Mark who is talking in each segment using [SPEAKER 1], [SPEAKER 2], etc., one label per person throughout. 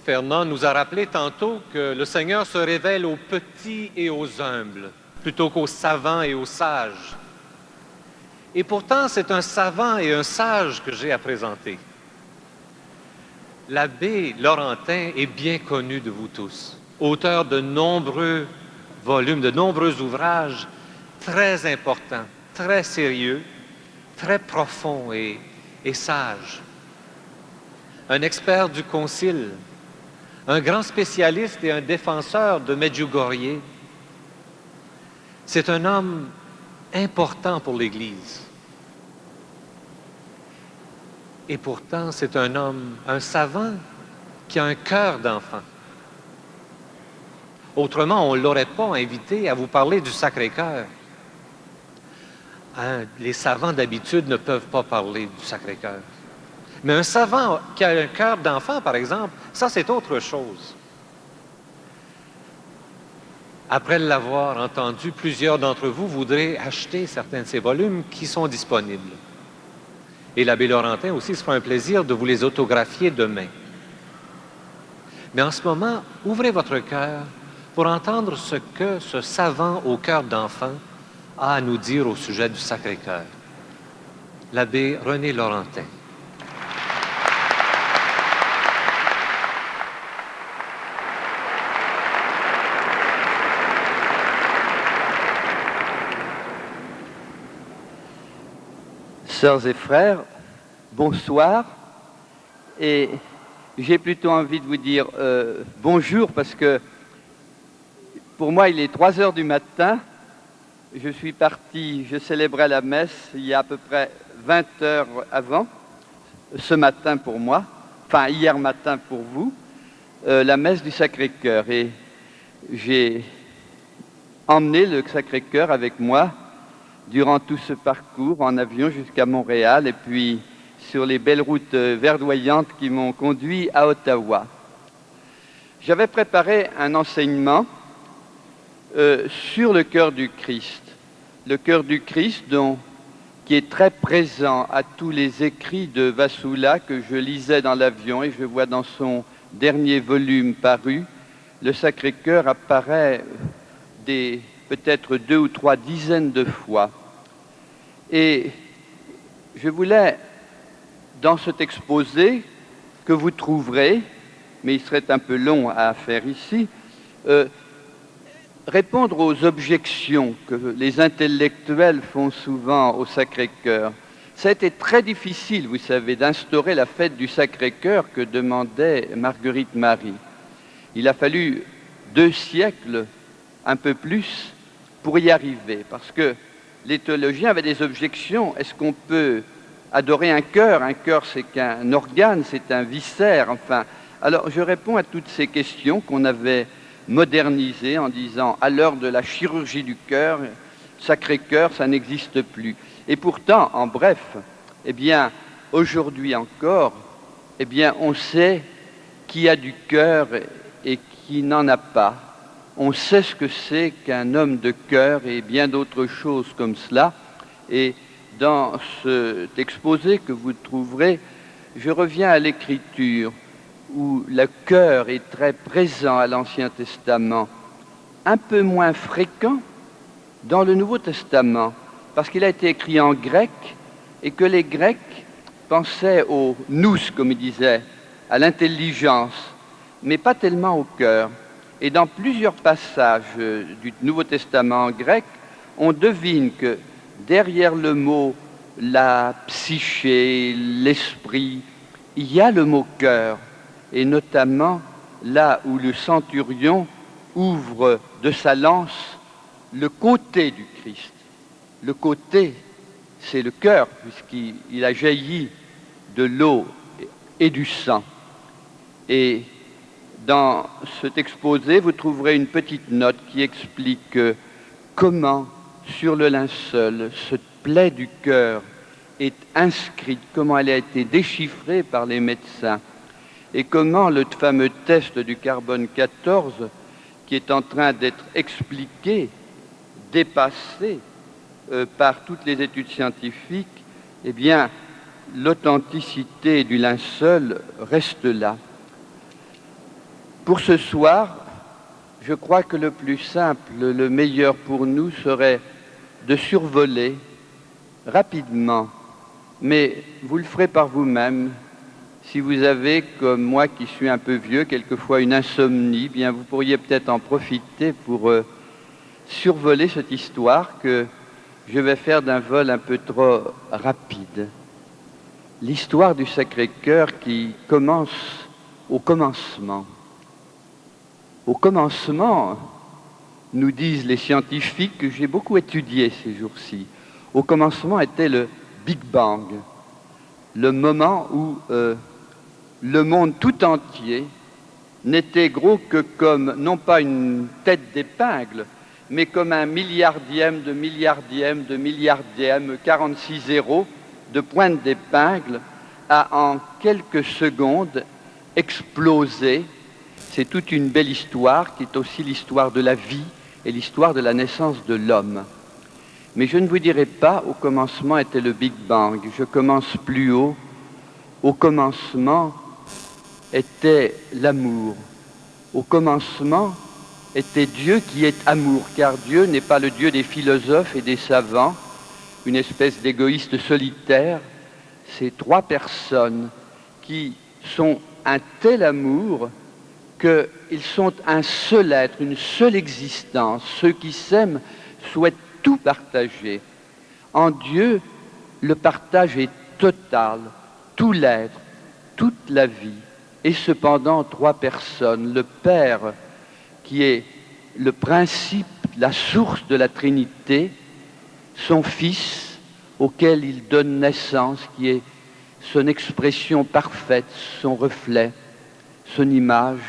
[SPEAKER 1] Fernand nous a rappelé tantôt que le Seigneur se révèle aux petits et aux humbles, plutôt qu'aux savants et aux sages. Et pourtant, c'est un savant et un sage que j'ai à présenter. L'abbé Laurentin est bien connu de vous tous, auteur de nombreux volumes, de nombreux ouvrages très importants, très sérieux, très profonds et sages. Un expert du Concile, un grand spécialiste et un défenseur de Medjugorje. C'est un homme important pour l'Église. Et pourtant, c'est un homme, un savant, qui a un cœur d'enfant. Autrement, on ne l'aurait pas invité à vous parler du Sacré-Cœur. Hein, les savants, d'habitude, ne peuvent pas parler du Sacré-Cœur. Mais un savant qui a un cœur d'enfant, par exemple, ça, c'est autre chose. Après l'avoir entendu, plusieurs d'entre vous voudraient acheter certains de ces volumes qui sont disponibles. Et l'abbé Laurentin aussi se fera un plaisir de vous les autographier demain. Mais en ce moment, ouvrez votre cœur pour entendre ce que ce savant au cœur d'enfant a à nous dire au sujet du Sacré-Cœur. L'abbé René Laurentin.
[SPEAKER 2] Sœurs et frères, bonsoir. Et j'ai plutôt envie de vous dire bonjour parce que pour moi, il est 3 heures du matin. Je suis parti, je célébrais la messe il y a à peu près 20 heures avant, ce matin pour moi, enfin hier matin pour vous, la messe du Sacré-Cœur. Et j'ai emmené le Sacré-Cœur avec moi durant tout ce parcours en avion jusqu'à Montréal et puis sur les belles routes verdoyantes qui m'ont conduit à Ottawa. J'avais préparé un enseignement sur le cœur du Christ. Le cœur du Christ qui est très présent à tous les écrits de Vassula que je lisais dans l'avion, et je vois dans son dernier volume paru, le Sacré-Cœur apparaît peut-être 2 ou 3 dizaines de fois. Et je voulais, dans cet exposé que vous trouverez, mais il serait un peu long à faire ici, répondre aux objections que les intellectuels font souvent au Sacré-Cœur. Ça a été très difficile, vous savez, d'instaurer la fête du Sacré-Cœur que demandait Marguerite Marie. Il a fallu 2 siècles, un peu plus, pour y arriver, parce que les théologiens avaient des objections. Est-ce qu'on peut adorer un cœur? Un cœur, c'est qu'un organe, c'est un viscère, enfin. Alors, je réponds à toutes ces questions qu'on avait modernisées en disant, à l'heure de la chirurgie du cœur, Sacré-Cœur, ça n'existe plus. Et pourtant, en bref, eh bien, aujourd'hui encore, eh bien, on sait qui a du cœur et qui n'en a pas. On sait ce que c'est qu'un homme de cœur et bien d'autres choses comme cela. Et dans cet exposé que vous trouverez, je reviens à l'Écriture, où le cœur est très présent à l'Ancien Testament, un peu moins fréquent dans le Nouveau Testament, parce qu'il a été écrit en grec et que les Grecs pensaient au nous, comme ils disaient, à l'intelligence, mais pas tellement au cœur. Et dans plusieurs passages du Nouveau Testament en grec, on devine que derrière le mot la psyché, l'esprit, il y a le mot cœur, et notamment là où le centurion ouvre de sa lance le côté du Christ. Le côté, c'est le cœur, puisqu'il a jailli de l'eau et du sang. Et dans cet exposé, vous trouverez une petite note qui explique comment, sur le linceul, cette plaie du cœur est inscrite, comment elle a été déchiffrée par les médecins, et comment le fameux test du carbone 14, qui est en train d'être expliqué, dépassé par toutes les études scientifiques, eh bien, l'authenticité du linceul reste là. Pour ce soir, je crois que le plus simple, le meilleur pour nous serait de survoler rapidement, mais vous le ferez par vous-même. Si vous avez, comme moi qui suis un peu vieux, quelquefois une insomnie, bien vous pourriez peut-être en profiter pour survoler cette histoire que je vais faire d'un vol un peu trop rapide. L'histoire du Sacré-Cœur qui commence au commencement. Au commencement, nous disent les scientifiques que j'ai beaucoup étudié ces jours-ci, au commencement était le Big Bang, le moment où le monde tout entier n'était gros que comme, non pas une tête d'épingle, mais comme un milliardième de milliardième de milliardième, 46 zéros de pointe d'épingle, a en quelques secondes explosé. C'est toute une belle histoire qui est aussi l'histoire de la vie et l'histoire de la naissance de l'homme. Mais je ne vous dirai pas au commencement était le Big Bang, je commence plus haut. Au commencement était l'amour. Au commencement était Dieu qui est amour, car Dieu n'est pas le Dieu des philosophes et des savants, une espèce d'égoïste solitaire. C'est trois personnes qui sont un tel amour qu'ils sont un seul être, une seule existence. Ceux qui s'aiment souhaitent tout partager. En Dieu, le partage est total, tout l'être, toute la vie. Et cependant, trois personnes, le Père, qui est le principe, la source de la Trinité, son Fils, auquel il donne naissance, qui est son expression parfaite, son reflet, son image,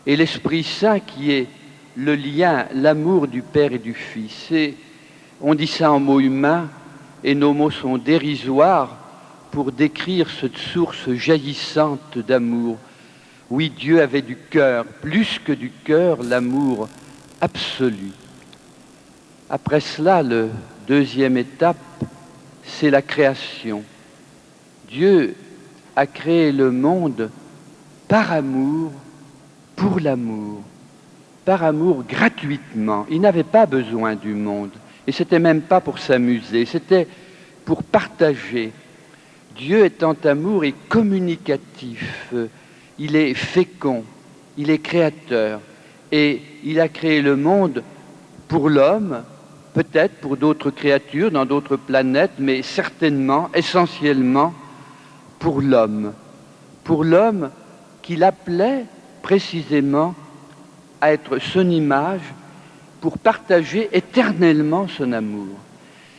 [SPEAKER 2] et l'Esprit Saint qui est le lien, l'amour du Père et du Fils. Et on dit ça en mots humains, et nos mots sont dérisoires pour décrire cette source jaillissante d'amour. Oui, Dieu avait du cœur, plus que du cœur, l'amour absolu. Après cela, la deuxième étape, c'est la création. Dieu a créé le monde par amour, pour l'amour, par amour gratuitement. Il n'avait pas besoin du monde. Et c'était même pas pour s'amuser, c'était pour partager. Dieu étant amour est communicatif, il est fécond, il est créateur. Et il a créé le monde pour l'homme, peut-être pour d'autres créatures dans d'autres planètes, mais certainement, essentiellement, pour l'homme. Pour l'homme qu'il appelait précisément à être son image pour partager éternellement son amour.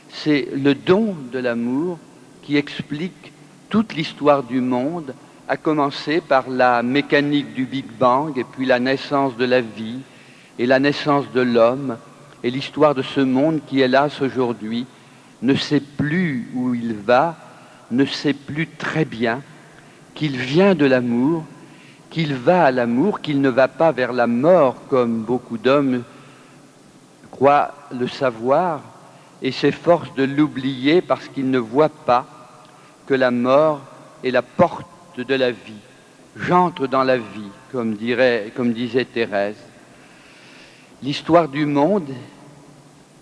[SPEAKER 2] C'est le don de l'amour qui explique toute l'histoire du monde, à commencer par la mécanique du Big Bang et puis la naissance de la vie et la naissance de l'homme et l'histoire de ce monde qui, hélas, aujourd'hui, ne sait plus où il va, ne sait plus très bien qu'il vient de l'amour, qu'il va à l'amour, qu'il ne va pas vers la mort comme beaucoup d'hommes croient le savoir et s'efforcent de l'oublier parce qu'ils ne voient pas que la mort est la porte de la vie. J'entre dans la vie, comme disait Thérèse. L'histoire du monde,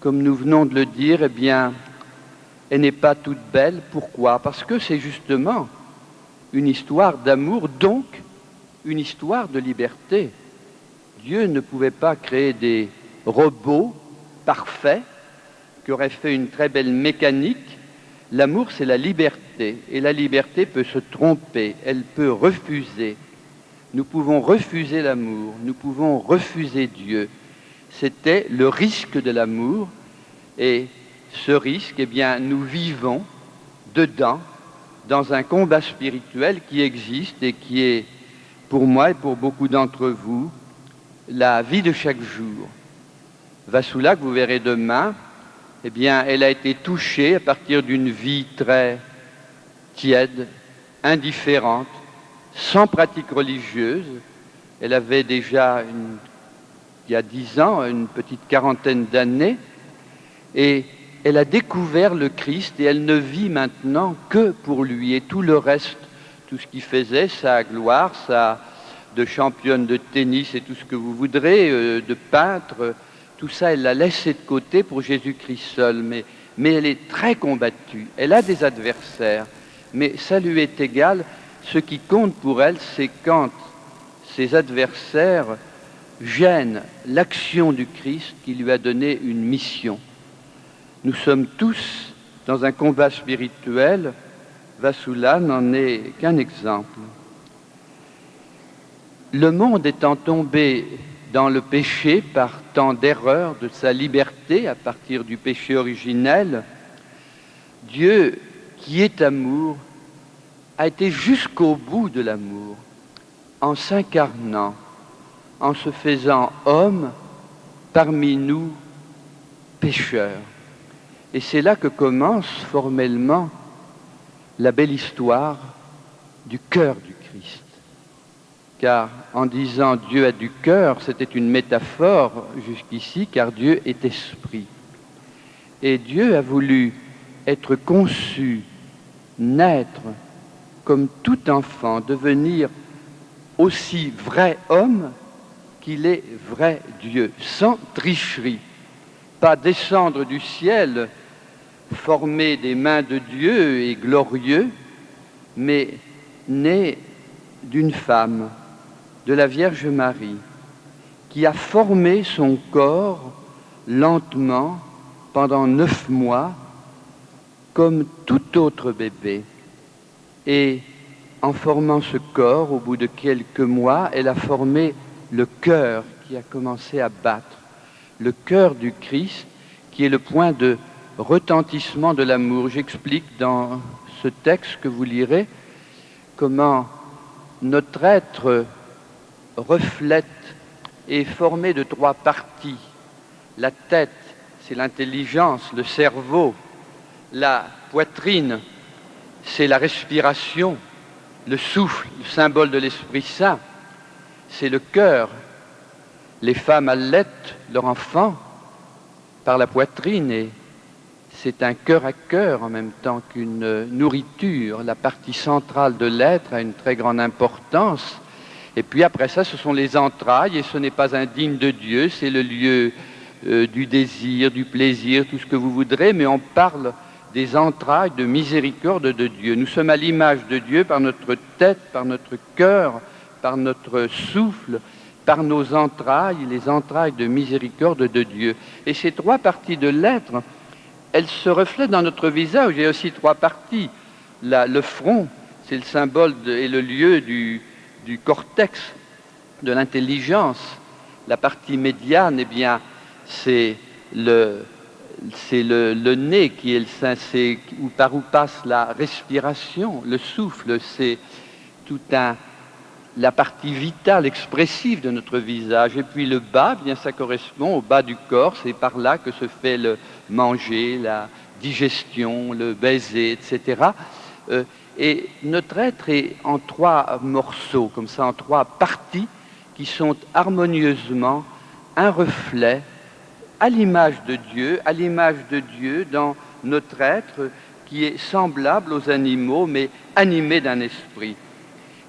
[SPEAKER 2] comme nous venons de le dire, eh bien, elle n'est pas toute belle. Pourquoi? Parce que c'est justement une histoire d'amour, donc une histoire de liberté. Dieu ne pouvait pas créer des robots parfaits qui auraient fait une très belle mécanique. L'amour, c'est la liberté, et la liberté peut se tromper, elle peut refuser. Nous pouvons refuser l'amour, nous pouvons refuser Dieu. C'était le risque de l'amour, et ce risque, eh bien, nous vivons dedans, dans un combat spirituel qui existe et qui est, pour moi et pour beaucoup d'entre vous, la vie de chaque jour. Vassoula, que vous verrez demain, eh bien, elle a été touchée à partir d'une vie très tiède, indifférente, sans pratique religieuse. Elle avait déjà, il y a 10 ans, une petite quarantaine d'années, et elle a découvert le Christ et elle ne vit maintenant que pour lui. Et tout le reste, tout ce qu'il faisait, sa gloire, de championne de tennis et tout ce que vous voudrez, de peintre, tout ça, elle l'a laissé de côté pour Jésus-Christ seul, mais elle est très combattue, elle a des adversaires, mais ça lui est égal. Ce qui compte pour elle, c'est quand ses adversaires gênent l'action du Christ qui lui a donné une mission. Nous sommes tous dans un combat spirituel. Vasula n'en est qu'un exemple. Le monde étant tombé dans le péché par tant d'erreurs de sa liberté à partir du péché originel, Dieu, qui est amour, a été jusqu'au bout de l'amour, en s'incarnant, en se faisant homme parmi nous, pécheurs. Et c'est là que commence formellement la belle histoire du cœur du Christ. Car en disant Dieu a du cœur, c'était une métaphore jusqu'ici, car Dieu est esprit. Et Dieu a voulu être conçu, naître comme tout enfant, devenir aussi vrai homme qu'il est vrai Dieu, sans tricherie. Pas descendre du ciel, formé des mains de Dieu et glorieux, mais né d'une femme, de la Vierge Marie, qui a formé son corps lentement pendant 9 mois, comme tout autre bébé. Et en formant ce corps, au bout de quelques mois, elle a formé le cœur qui a commencé à battre, le cœur du Christ, qui est le point de retentissement de l'amour. J'explique dans ce texte que vous lirez comment notre être reflète et est formé de 3 parties. La tête, c'est l'intelligence, le cerveau. La poitrine, c'est la respiration, le souffle, le symbole de l'Esprit Saint. C'est le cœur. Les femmes allaitent leur enfant par la poitrine et c'est un cœur à cœur en même temps qu'une nourriture. La partie centrale de l'être a une très grande importance. Et puis après ça, ce sont les entrailles, et ce n'est pas indigne de Dieu, c'est le lieu du désir, du plaisir, tout ce que vous voudrez, mais on parle des entrailles de miséricorde de Dieu. Nous sommes à l'image de Dieu par notre tête, par notre cœur, par notre souffle, par nos entrailles, les entrailles de miséricorde de Dieu. Et ces 3 parties de l'être, elles se reflètent dans notre visage. Il y a aussi 3 parties. Le front, c'est le symbole et le lieu du cortex, de l'intelligence. La partie médiane, eh bien, c'est le nez qui est c'est par où passe la respiration, le souffle, c'est la partie vitale, expressive de notre visage. Et puis le bas, bien, ça correspond au bas du corps, c'est par là que se fait le manger, la digestion, le baiser, etc. Et notre être est en 3 morceaux, comme ça, en 3 parties qui sont harmonieusement un reflet à l'image de Dieu dans notre être qui est semblable aux animaux, mais animé d'un esprit.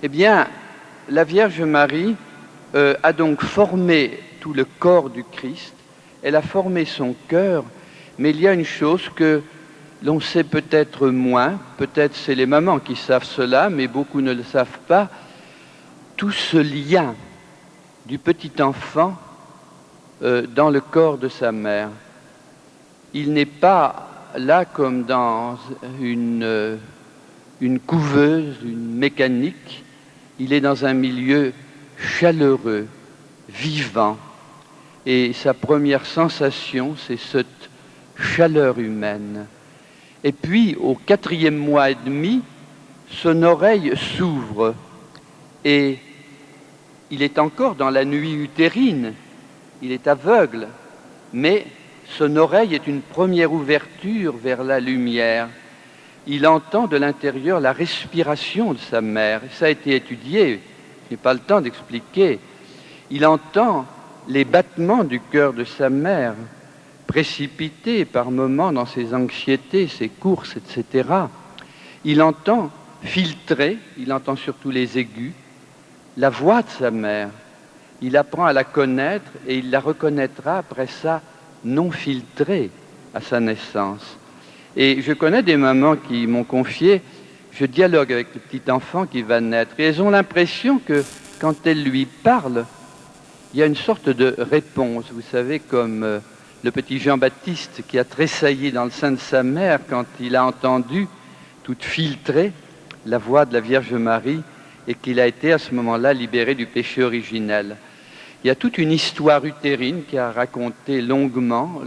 [SPEAKER 2] Eh bien, la Vierge Marie a donc formé tout le corps du Christ, elle a formé son cœur, mais il y a une chose que l'on sait peut-être moins, peut-être c'est les mamans qui savent cela, mais beaucoup ne le savent pas, tout ce lien du petit enfant dans le corps de sa mère. Il n'est pas là comme dans une couveuse, une mécanique, il est dans un milieu chaleureux, vivant, et sa première sensation, c'est cette chaleur humaine. Et puis, au 4e mois et demi, son oreille s'ouvre et il est encore dans la nuit utérine, il est aveugle, mais son oreille est une première ouverture vers la lumière. Il entend de l'intérieur la respiration de sa mère. Ça a été étudié, je n'ai pas le temps d'expliquer. Il entend les battements du cœur de sa mère, précipité par moments dans ses anxiétés, ses courses, etc. Il entend filtrer, il entend surtout les aigus, la voix de sa mère. Il apprend à la connaître et il la reconnaîtra après ça non filtrée à sa naissance. Et je connais des mamans qui m'ont confié, je dialogue avec le petit enfant qui va naître et elles ont l'impression que quand elles lui parlent, il y a une sorte de réponse, vous savez, comme le petit Jean-Baptiste qui a tressailli dans le sein de sa mère quand il a entendu, toute filtrée, la voix de la Vierge Marie et qu'il a été à ce moment-là libéré du péché originel. Il y a toute une histoire utérine qui a raconté longuement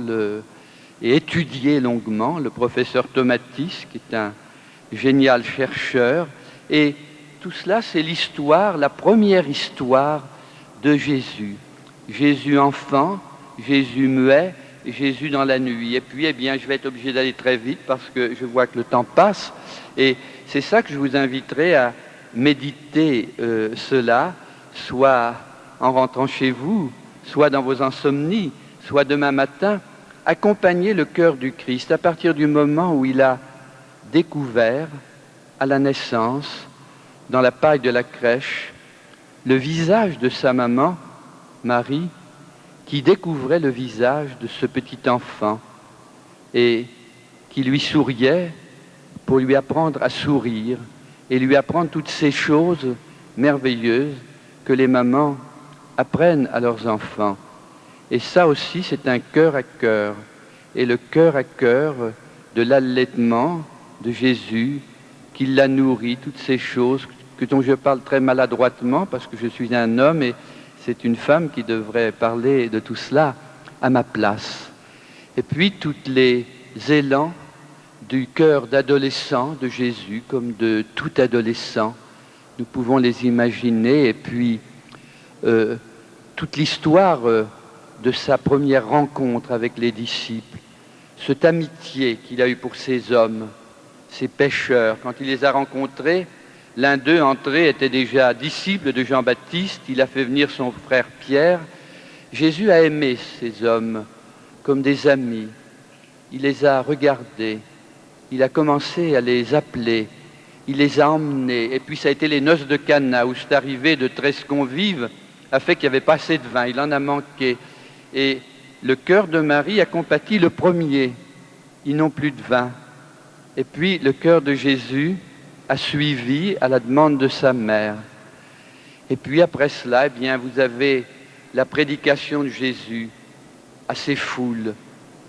[SPEAKER 2] et étudié longuement le professeur Tomatis, qui est un génial chercheur. Et tout cela, c'est l'histoire, la première histoire de Jésus. Jésus enfant, Jésus muet, Jésus dans la nuit. Et puis, eh bien, je vais être obligé d'aller très vite parce que je vois que le temps passe. Et c'est ça que je vous inviterai à méditer cela, soit en rentrant chez vous, soit dans vos insomnies, soit demain matin, accompagner le cœur du Christ à partir du moment où il a découvert à la naissance, dans la paille de la crèche, le visage de sa maman, Marie, qui découvrait le visage de ce petit enfant et qui lui souriait pour lui apprendre à sourire et lui apprendre toutes ces choses merveilleuses que les mamans apprennent à leurs enfants. Et ça aussi, c'est un cœur à cœur. Et le cœur à cœur de l'allaitement de Jésus, qui l'a nourri, toutes ces choses dont je parle très maladroitement parce que je suis un homme et c'est une femme qui devrait parler de tout cela à ma place. Et puis, tous les élans du cœur d'adolescent de Jésus, comme de tout adolescent, nous pouvons les imaginer. Et puis, toute l'histoire de sa première rencontre avec les disciples, cette amitié qu'il a eue pour ces hommes, ces pécheurs. Quand il les a rencontrés, l'un d'eux, entré, était déjà disciple de Jean-Baptiste. Il a fait venir son frère Pierre. Jésus a aimé ces hommes comme des amis. Il les a regardés. Il a commencé à les appeler. Il les a emmenés. Et puis ça a été les noces de Cana, où cette arrivée de 13 convives a fait qu'il n'y avait pas assez de vin. Il en a manqué. Et le cœur de Marie a compati le premier. Ils n'ont plus de vin. Et puis le cœur de Jésus a suivi à la demande de sa mère. Et puis après cela, eh bien, vous avez la prédication de Jésus à ces foules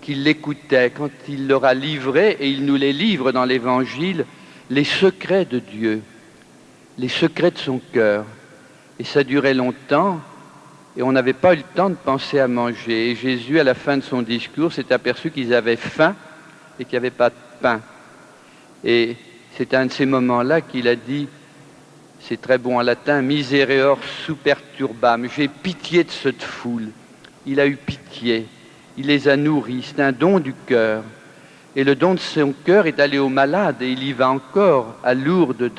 [SPEAKER 2] qui l'écoutaient quand il leur a livré, et il nous les livre dans l'Évangile, les secrets de Dieu, les secrets de son cœur. Et ça durait longtemps, et on n'avait pas eu le temps de penser à manger. Et Jésus, à la fin de son discours, s'est aperçu qu'ils avaient faim et qu'il n'y avait pas de pain. Et c'est un de ces moments-là qu'il a dit, c'est très bon en latin, misereor superturbam, j'ai pitié de cette foule. Il a eu pitié, il les a nourris, c'est un don du cœur. Et le don de son cœur est allé aux malades, et il y va encore à Lourdes,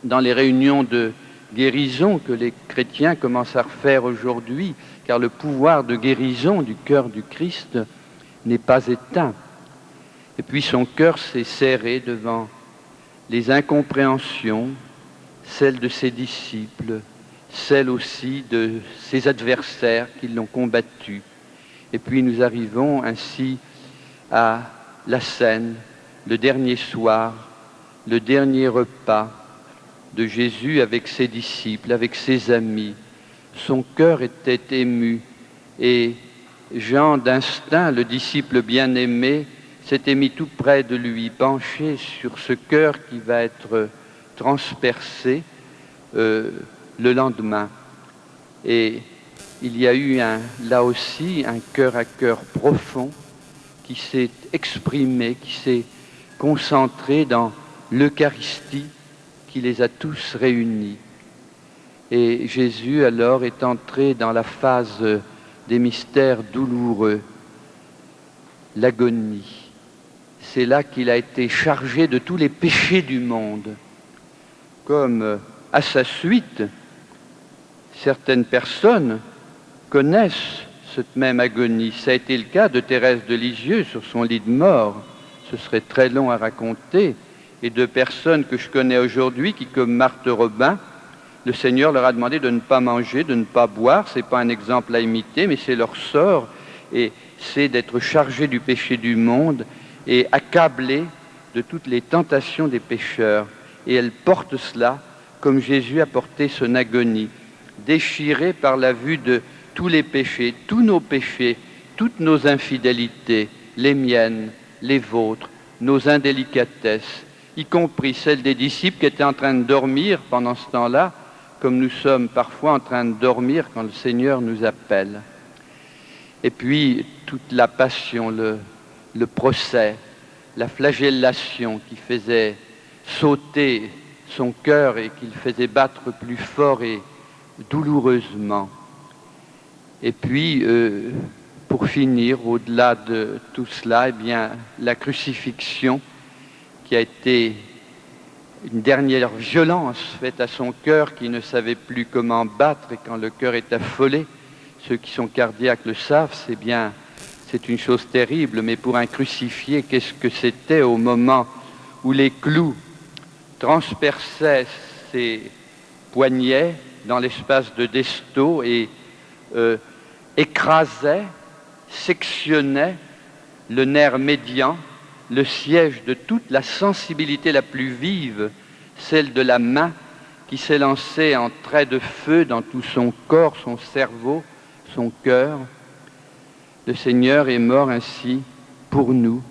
[SPEAKER 2] dans les réunions de guérison que les chrétiens commencent à refaire aujourd'hui, car le pouvoir de guérison du cœur du Christ n'est pas éteint. Et puis son cœur s'est serré devant les incompréhensions, celles de ses disciples, celles aussi de ses adversaires qui l'ont combattu. Et puis nous arrivons ainsi à la scène, le dernier soir, le dernier repas de Jésus avec ses disciples, avec ses amis. Son cœur était ému et Jean d'instinct, le disciple bien-aimé, s'était mis tout près de lui, penché sur ce cœur qui va être transpercé le lendemain. Et il y a eu là aussi un cœur à cœur profond qui s'est exprimé, qui s'est concentré dans l'Eucharistie qui les a tous réunis. Et Jésus alors est entré dans la phase des mystères douloureux, l'agonie. C'est là qu'il a été chargé de tous les péchés du monde. Comme à sa suite, certaines personnes connaissent cette même agonie. Ça a été le cas de Thérèse de Lisieux sur son lit de mort. Ce serait très long à raconter. Et de personnes que je connais aujourd'hui qui, comme Marthe Robin, le Seigneur leur a demandé de ne pas manger, de ne pas boire. Ce n'est pas un exemple à imiter, mais c'est leur sort, et c'est d'être chargés du péché du monde et accablés de toutes les tentations des pécheurs. Et elles portent cela comme Jésus a porté son agonie, déchiré par la vue de tous les péchés, tous nos péchés, toutes nos infidélités, les miennes, les vôtres, nos indélicatesses, y compris celles des disciples qui étaient en train de dormir pendant ce temps-là, comme nous sommes parfois en train de dormir quand le Seigneur nous appelle. Et puis toute la passion, le procès, la flagellation qui faisait sauter son cœur et qui le faisait battre plus fort et douloureusement. Et puis, pour finir, au-delà de tout cela, eh bien, la crucifixion qui a été une dernière violence faite à son cœur qui ne savait plus comment battre, et quand le cœur est affolé, ceux qui sont cardiaques le savent, c'est une chose terrible, mais pour un crucifié, qu'est-ce que c'était au moment où les clous transperçaient ses poignets dans l'espace de Desto et écrasaient, sectionnaient le nerf médian, le siège de toute la sensibilité la plus vive, celle de la main qui s'est lancée en traits de feu dans tout son corps, son cerveau, son cœur. Le Seigneur est mort ainsi pour nous.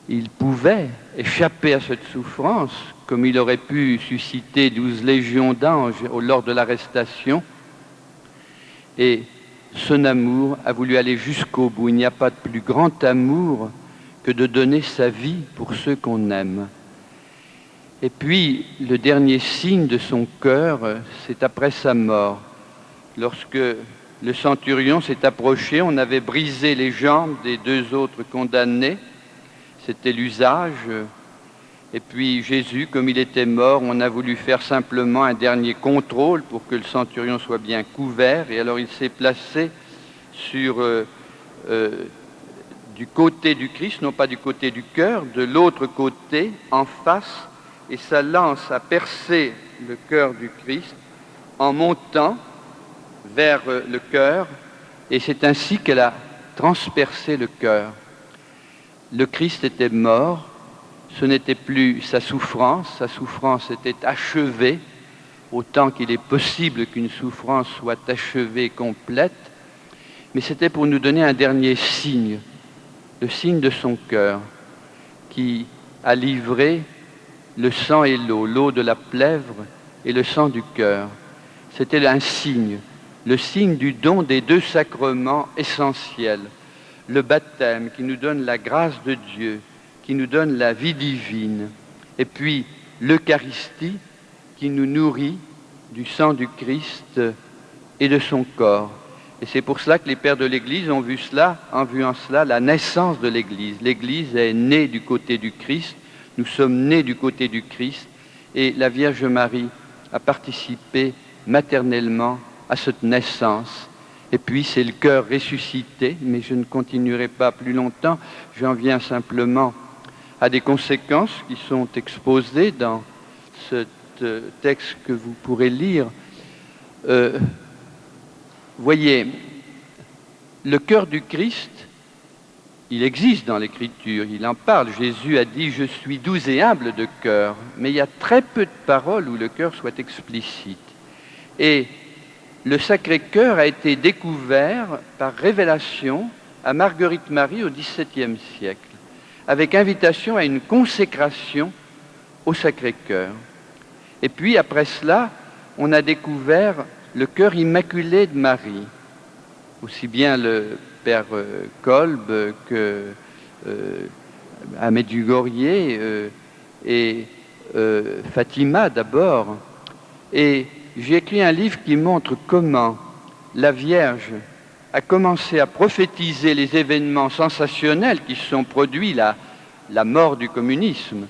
[SPEAKER 2] Il pouvait échapper à cette souffrance, comme il aurait pu susciter 12 légions d'anges lors de l'arrestation. Et son amour a voulu aller jusqu'au bout. Il n'y a pas de plus grand amour que de donner sa vie pour ceux qu'on aime. Et puis, le dernier signe de son cœur, c'est après sa mort. Lorsque le centurion s'est approché, on avait brisé les jambes des deux autres condamnés. C'était l'usage. Et puis Jésus, comme il était mort, on a voulu faire simplement un dernier contrôle pour que le centurion soit bien couvert. Et alors il s'est placé sur du côté du Christ, non pas du côté du cœur, de l'autre côté, en face, et sa lance a percé le cœur du Christ en montant vers le cœur, et c'est ainsi qu'elle a transpercé le cœur. Le Christ était mort, ce n'était plus sa souffrance était achevée, autant qu'il est possible qu'une souffrance soit achevée, complète, mais c'était pour nous donner un dernier signe, le signe de son cœur, qui a livré le sang et l'eau de la plèvre et le sang du cœur. C'était un signe, le signe du don des deux sacrements essentiels, le baptême qui nous donne la grâce de Dieu, qui nous donne la vie divine, et puis l'Eucharistie qui nous nourrit du sang du Christ et de son corps. Et c'est pour cela que les pères de l'Église ont vu en cela la naissance de l'Église. L'Église est née du côté du Christ, nous sommes nés du côté du Christ, et la Vierge Marie a participé maternellement à cette naissance. Et puis c'est le cœur ressuscité, mais je ne continuerai pas plus longtemps, j'en viens simplement à des conséquences qui sont exposées dans ce texte que vous pourrez lire. Voyez, le cœur du Christ, il existe dans l'Écriture, il en parle. Jésus a dit « Je suis doux et humble de cœur », mais il y a très peu de paroles où le cœur soit explicite. Et le Sacré-Cœur a été découvert par révélation à Marguerite-Marie au XVIIe siècle, avec invitation à une consécration au Sacré-Cœur. Et puis, après cela, on a découvert le cœur immaculé de Marie. Aussi bien le père Kolb que Ahmed Dugorier et Fatima d'abord. Et j'ai écrit un livre qui montre comment la Vierge a commencé à prophétiser les événements sensationnels qui se sont produits, la mort du communisme.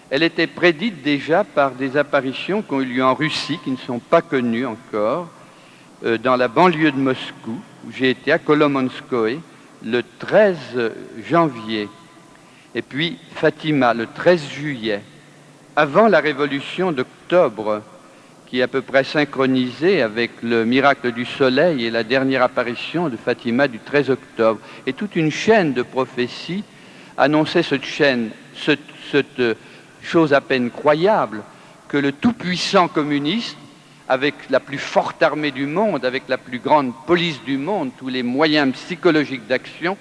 [SPEAKER 2] Elle était prédite déjà par des apparitions qui ont eu lieu en Russie, qui ne sont pas connues encore, dans la banlieue de Moscou, où j'ai été à Kolomenskoye, le 13 janvier. Et puis Fatima, le 13 juillet, avant la révolution d'octobre, qui est à peu près synchronisé avec le miracle du soleil et la dernière apparition de Fatima du 13 octobre. Et toute une chaîne de prophéties annonçait cette chose à peine croyable, que le tout-puissant communiste, avec la plus forte armée du monde, avec la plus grande police du monde, tous les moyens psychologiques d'action,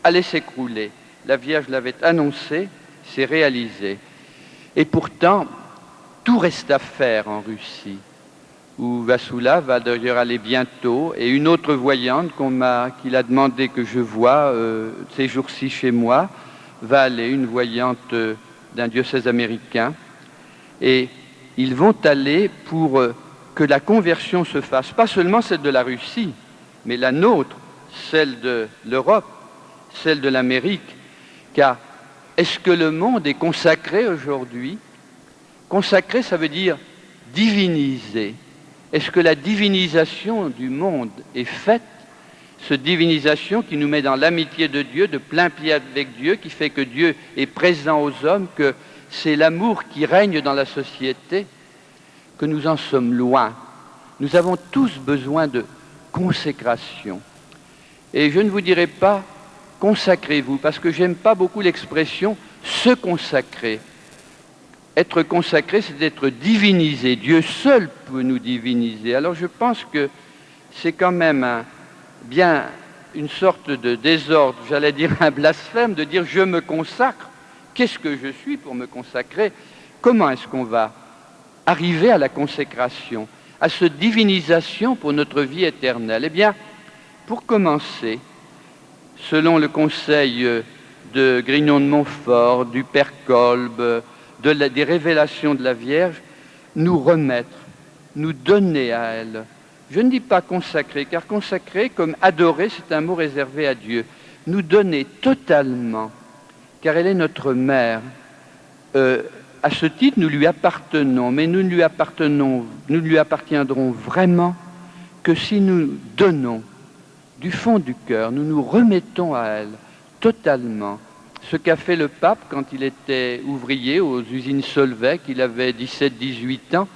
[SPEAKER 2] allait s'écrouler. La Vierge l'avait annoncé, c'est réalisé. Et pourtant, tout reste à faire en Russie, où Vassoula va d'ailleurs aller bientôt, et une autre voyante qu'il a demandé que je voie ces jours-ci chez moi, va aller, une voyante d'un diocèse américain, et ils vont aller pour que la conversion se fasse, pas seulement celle de la Russie, mais la nôtre, celle de l'Europe, celle de l'Amérique, car est-ce que le monde est consacré aujourd'hui? Consacré, ça veut dire divinisé. Est-ce que la divinisation du monde est faite? Cette divinisation qui nous met dans l'amitié de Dieu, de plein pied avec Dieu, qui fait que Dieu est présent aux hommes, que c'est l'amour qui règne dans la société, que nous en sommes loin. Nous avons tous besoin de consécration. Et je ne vous dirai pas consacrez-vous, parce que j'aime pas beaucoup l'expression se consacrer. Être consacré, c'est être divinisé. Dieu seul peut nous diviniser. Alors je pense que c'est quand même bien une sorte de désordre, j'allais dire un blasphème, de dire je me consacre. Qu'est-ce que je suis pour me consacrer? Comment est-ce qu'on va arriver à la consécration, à cette divinisation pour notre vie éternelle? Eh bien, pour commencer, selon le conseil de Grignon de Montfort, du Père Kolb, des révélations de la Vierge, nous remettre, nous donner à elle. Je ne dis pas consacrer, car consacrer, comme adorer, c'est un mot réservé à Dieu. Nous donner totalement, car elle est notre mère. À ce titre, nous lui appartenons, mais nous ne lui appartiendrons vraiment que si nous donnons du fond du cœur, nous nous remettons à elle totalement. Ce qu'a fait le pape quand il était ouvrier aux usines Solvay, qu'il avait 17-18 ans,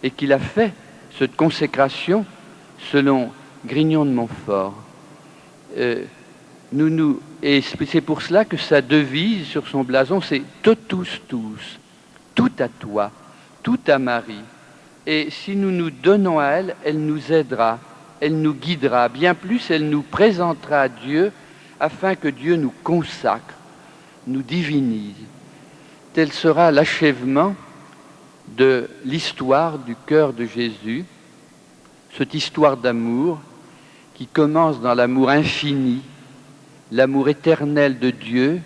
[SPEAKER 2] et qu'il a fait cette consécration selon Grignon de Montfort. Et c'est pour cela que sa devise sur son blason, c'est « Totus tous », tout à toi, tout à Marie. Et si nous nous donnons à elle, elle nous aidera, elle nous guidera. Bien plus, elle nous présentera à Dieu afin que Dieu nous consacre, nous divinise. Tel sera l'achèvement de l'histoire du cœur de Jésus, cette histoire d'amour qui commence dans l'amour infini, l'amour éternel de Dieu,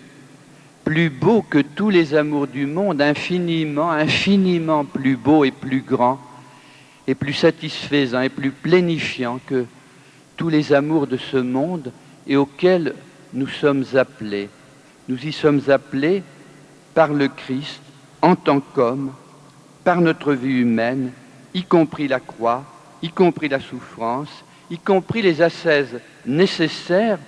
[SPEAKER 2] plus beau que tous les amours du monde, infiniment, infiniment plus beau et plus grand, et plus satisfaisant et plus plénifiant que tous les amours de ce monde et auxquels nous sommes appelés. Nous y sommes appelés par le Christ en tant qu'homme, par notre vie humaine, y compris la croix, y compris la souffrance, y compris les ascèses nécessaires,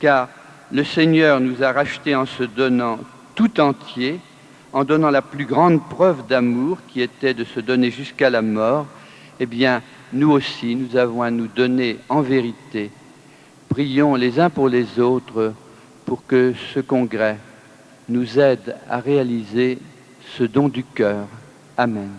[SPEAKER 2] car le Seigneur nous a rachetés en se donnant tout entier, en donnant la plus grande preuve d'amour qui était de se donner jusqu'à la mort. Eh bien, nous aussi, nous avons à nous donner en vérité. Prions les uns pour les autres pour que ce congrès nous aide à réaliser ce don du cœur. Amen.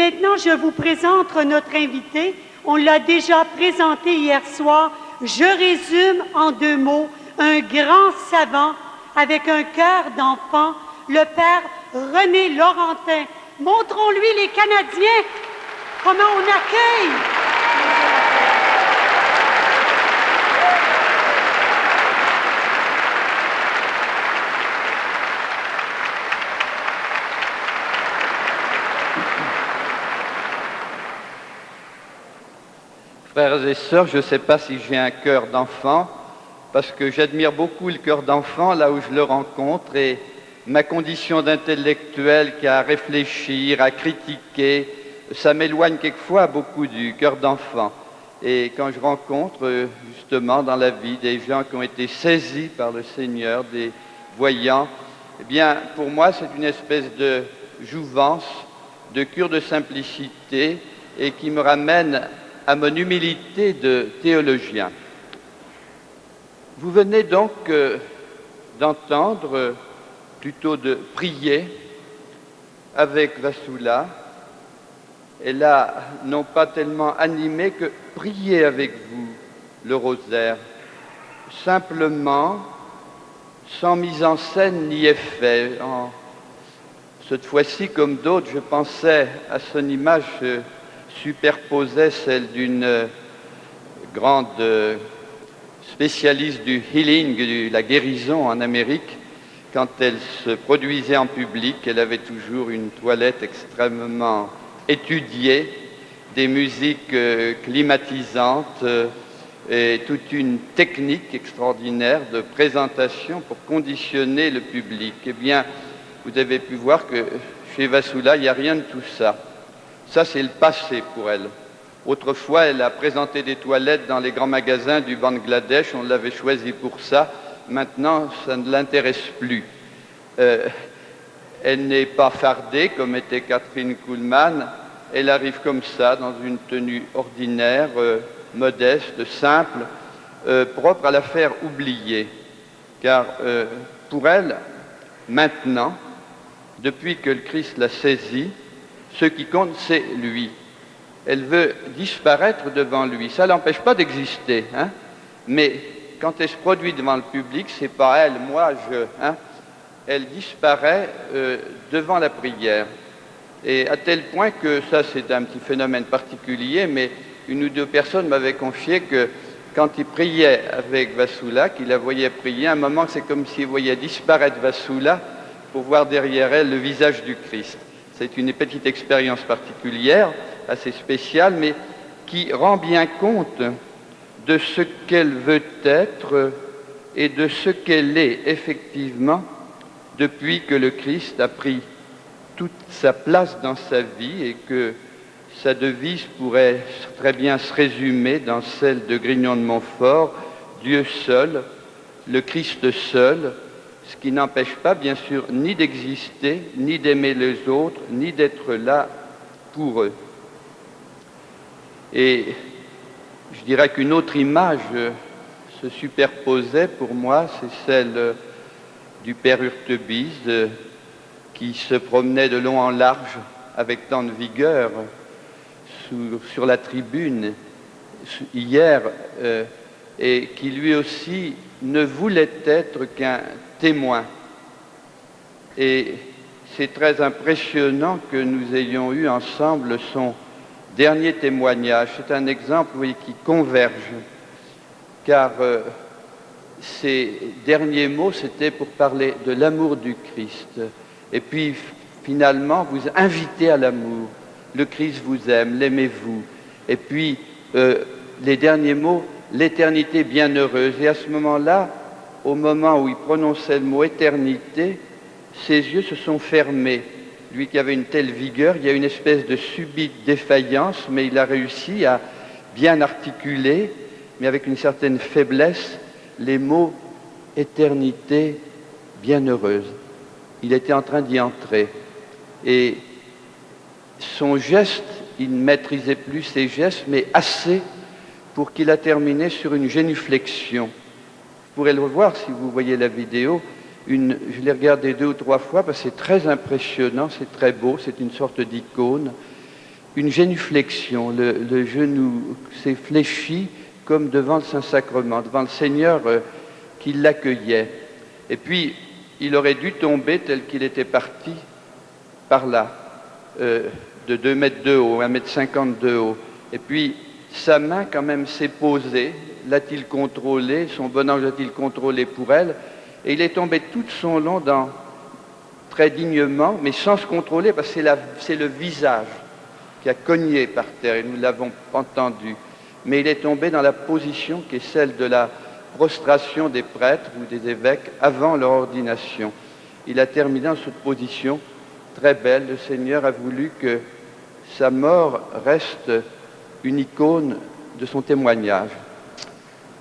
[SPEAKER 3] maintenant, je vous présente notre invité. On l'a déjà présenté hier soir. Je résume en 2 mots. Un grand savant avec un cœur d'enfant, le père René Laurentin. Montrons-lui les Canadiens comment on accueille.
[SPEAKER 2] Frères et sœurs, je ne sais pas si j'ai un cœur d'enfant, parce que j'admire beaucoup le cœur d'enfant là où je le rencontre, et ma condition d'intellectuel qui a à réfléchir, à critiquer, ça m'éloigne quelquefois beaucoup du cœur d'enfant. Et quand je rencontre justement dans la vie des gens qui ont été saisis par le Seigneur, des voyants, eh bien pour moi c'est une espèce de jouvence, de cure de simplicité, et qui me ramène à mon humilité de théologien. Vous venez donc d'entendre, plutôt de prier avec Vassoula, et là, non pas tellement animé que prier avec vous le rosaire, simplement, sans mise en scène ni effet. Cette fois-ci, comme d'autres, je pensais à son image superposait celle d'une grande spécialiste du healing, de la guérison en Amérique. Quand elle se produisait en public, elle avait toujours une toilette extrêmement étudiée, des musiques climatisantes et toute une technique extraordinaire de présentation pour conditionner le public. Eh bien, vous avez pu voir que chez Vassoula, il n'y a rien de tout ça. Ça, c'est le passé pour elle. Autrefois, elle a présenté des toilettes dans les grands magasins du Bangladesh, on l'avait choisi pour ça. Maintenant, ça ne l'intéresse plus. Elle n'est pas fardée, comme était Catherine Kuhlman. Elle arrive comme ça, dans une tenue ordinaire, modeste, simple, propre à la faire oublier. Car pour elle, maintenant, depuis que le Christ l'a saisie, ce qui compte, c'est lui. Elle veut disparaître devant lui. Ça ne l'empêche pas d'exister, hein? Mais quand elle se produit devant le public, c'est pas elle, moi, je. Hein? Elle disparaît devant la prière. Et à tel point que, ça c'est un petit phénomène particulier, mais 1 ou 2 personnes m'avaient confié que quand il priait avec Vassoula, qu'il la voyait prier, à un moment c'est comme s'il voyait disparaître Vassoula pour voir derrière elle le visage du Christ. C'est une petite expérience particulière, assez spéciale, mais qui rend bien compte de ce qu'elle veut être et de ce qu'elle est effectivement depuis que le Christ a pris toute sa place dans sa vie et que sa devise pourrait très bien se résumer dans celle de Grignon de Montfort, Dieu seul, le Christ seul, ce qui n'empêche pas, bien sûr, ni d'exister, ni d'aimer les autres, ni d'être là pour eux. Et je dirais qu'une autre image se superposait pour moi, c'est celle du père Hurtebise qui se promenait de long en large avec tant de vigueur sur la tribune hier et qui lui aussi ne voulait être qu'un témoin. Et c'est très impressionnant que nous ayons eu ensemble son dernier témoignage. C'est un exemple, oui, qui converge, car ces derniers mots, c'était pour parler de l'amour du Christ. Et puis, finalement, vous invitez à l'amour. Le Christ vous aime, l'aimez-vous. Et puis, les derniers mots, l'éternité bienheureuse. Et à ce moment-là, au moment où il prononçait le mot éternité, ses yeux se sont fermés. Lui qui avait une telle vigueur, il y a une espèce de subite défaillance, mais il a réussi à bien articuler, mais avec une certaine faiblesse, les mots éternité bienheureuse. Il était en train d'y entrer. Et son geste, il ne maîtrisait plus ses gestes, mais assez pour qu'il a terminé sur une génuflexion. Vous pourrez le voir si vous voyez la vidéo. Je l'ai regardé 2 ou 3 fois parce que c'est très impressionnant, c'est très beau, c'est une sorte d'icône. une génuflexion. Le genou s'est fléchi comme devant le Saint-Sacrement, devant le Seigneur qui l'accueillait. Et puis, il aurait dû tomber tel qu'il était parti par là, de 2 mètres de haut, 1,50 m de haut. Et puis, sa main quand même s'est posée, l'a-t-il contrôlé, son bon ange l'a-t-il contrôlé pour elle, et il est tombé tout son long très dignement, mais sans se contrôler, parce que c'est le visage qui a cogné par terre, et nous l'avons entendu. Mais il est tombé dans la position qui est celle de la prostration des prêtres ou des évêques avant leur ordination. Il a terminé dans cette position très belle. Le Seigneur a voulu que sa mort reste une icône de son témoignage.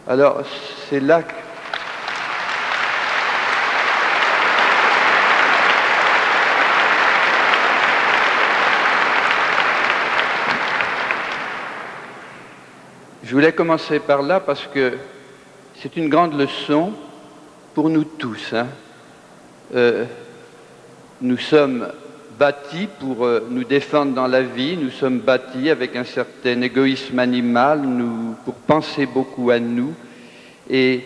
[SPEAKER 2] Alors, c'est là que... Je voulais commencer par là parce que c'est une grande leçon pour nous tous. Nous sommes bâtis pour nous défendre dans la vie, nous sommes bâtis avec un certain égoïsme animal, pour penser beaucoup à nous. Et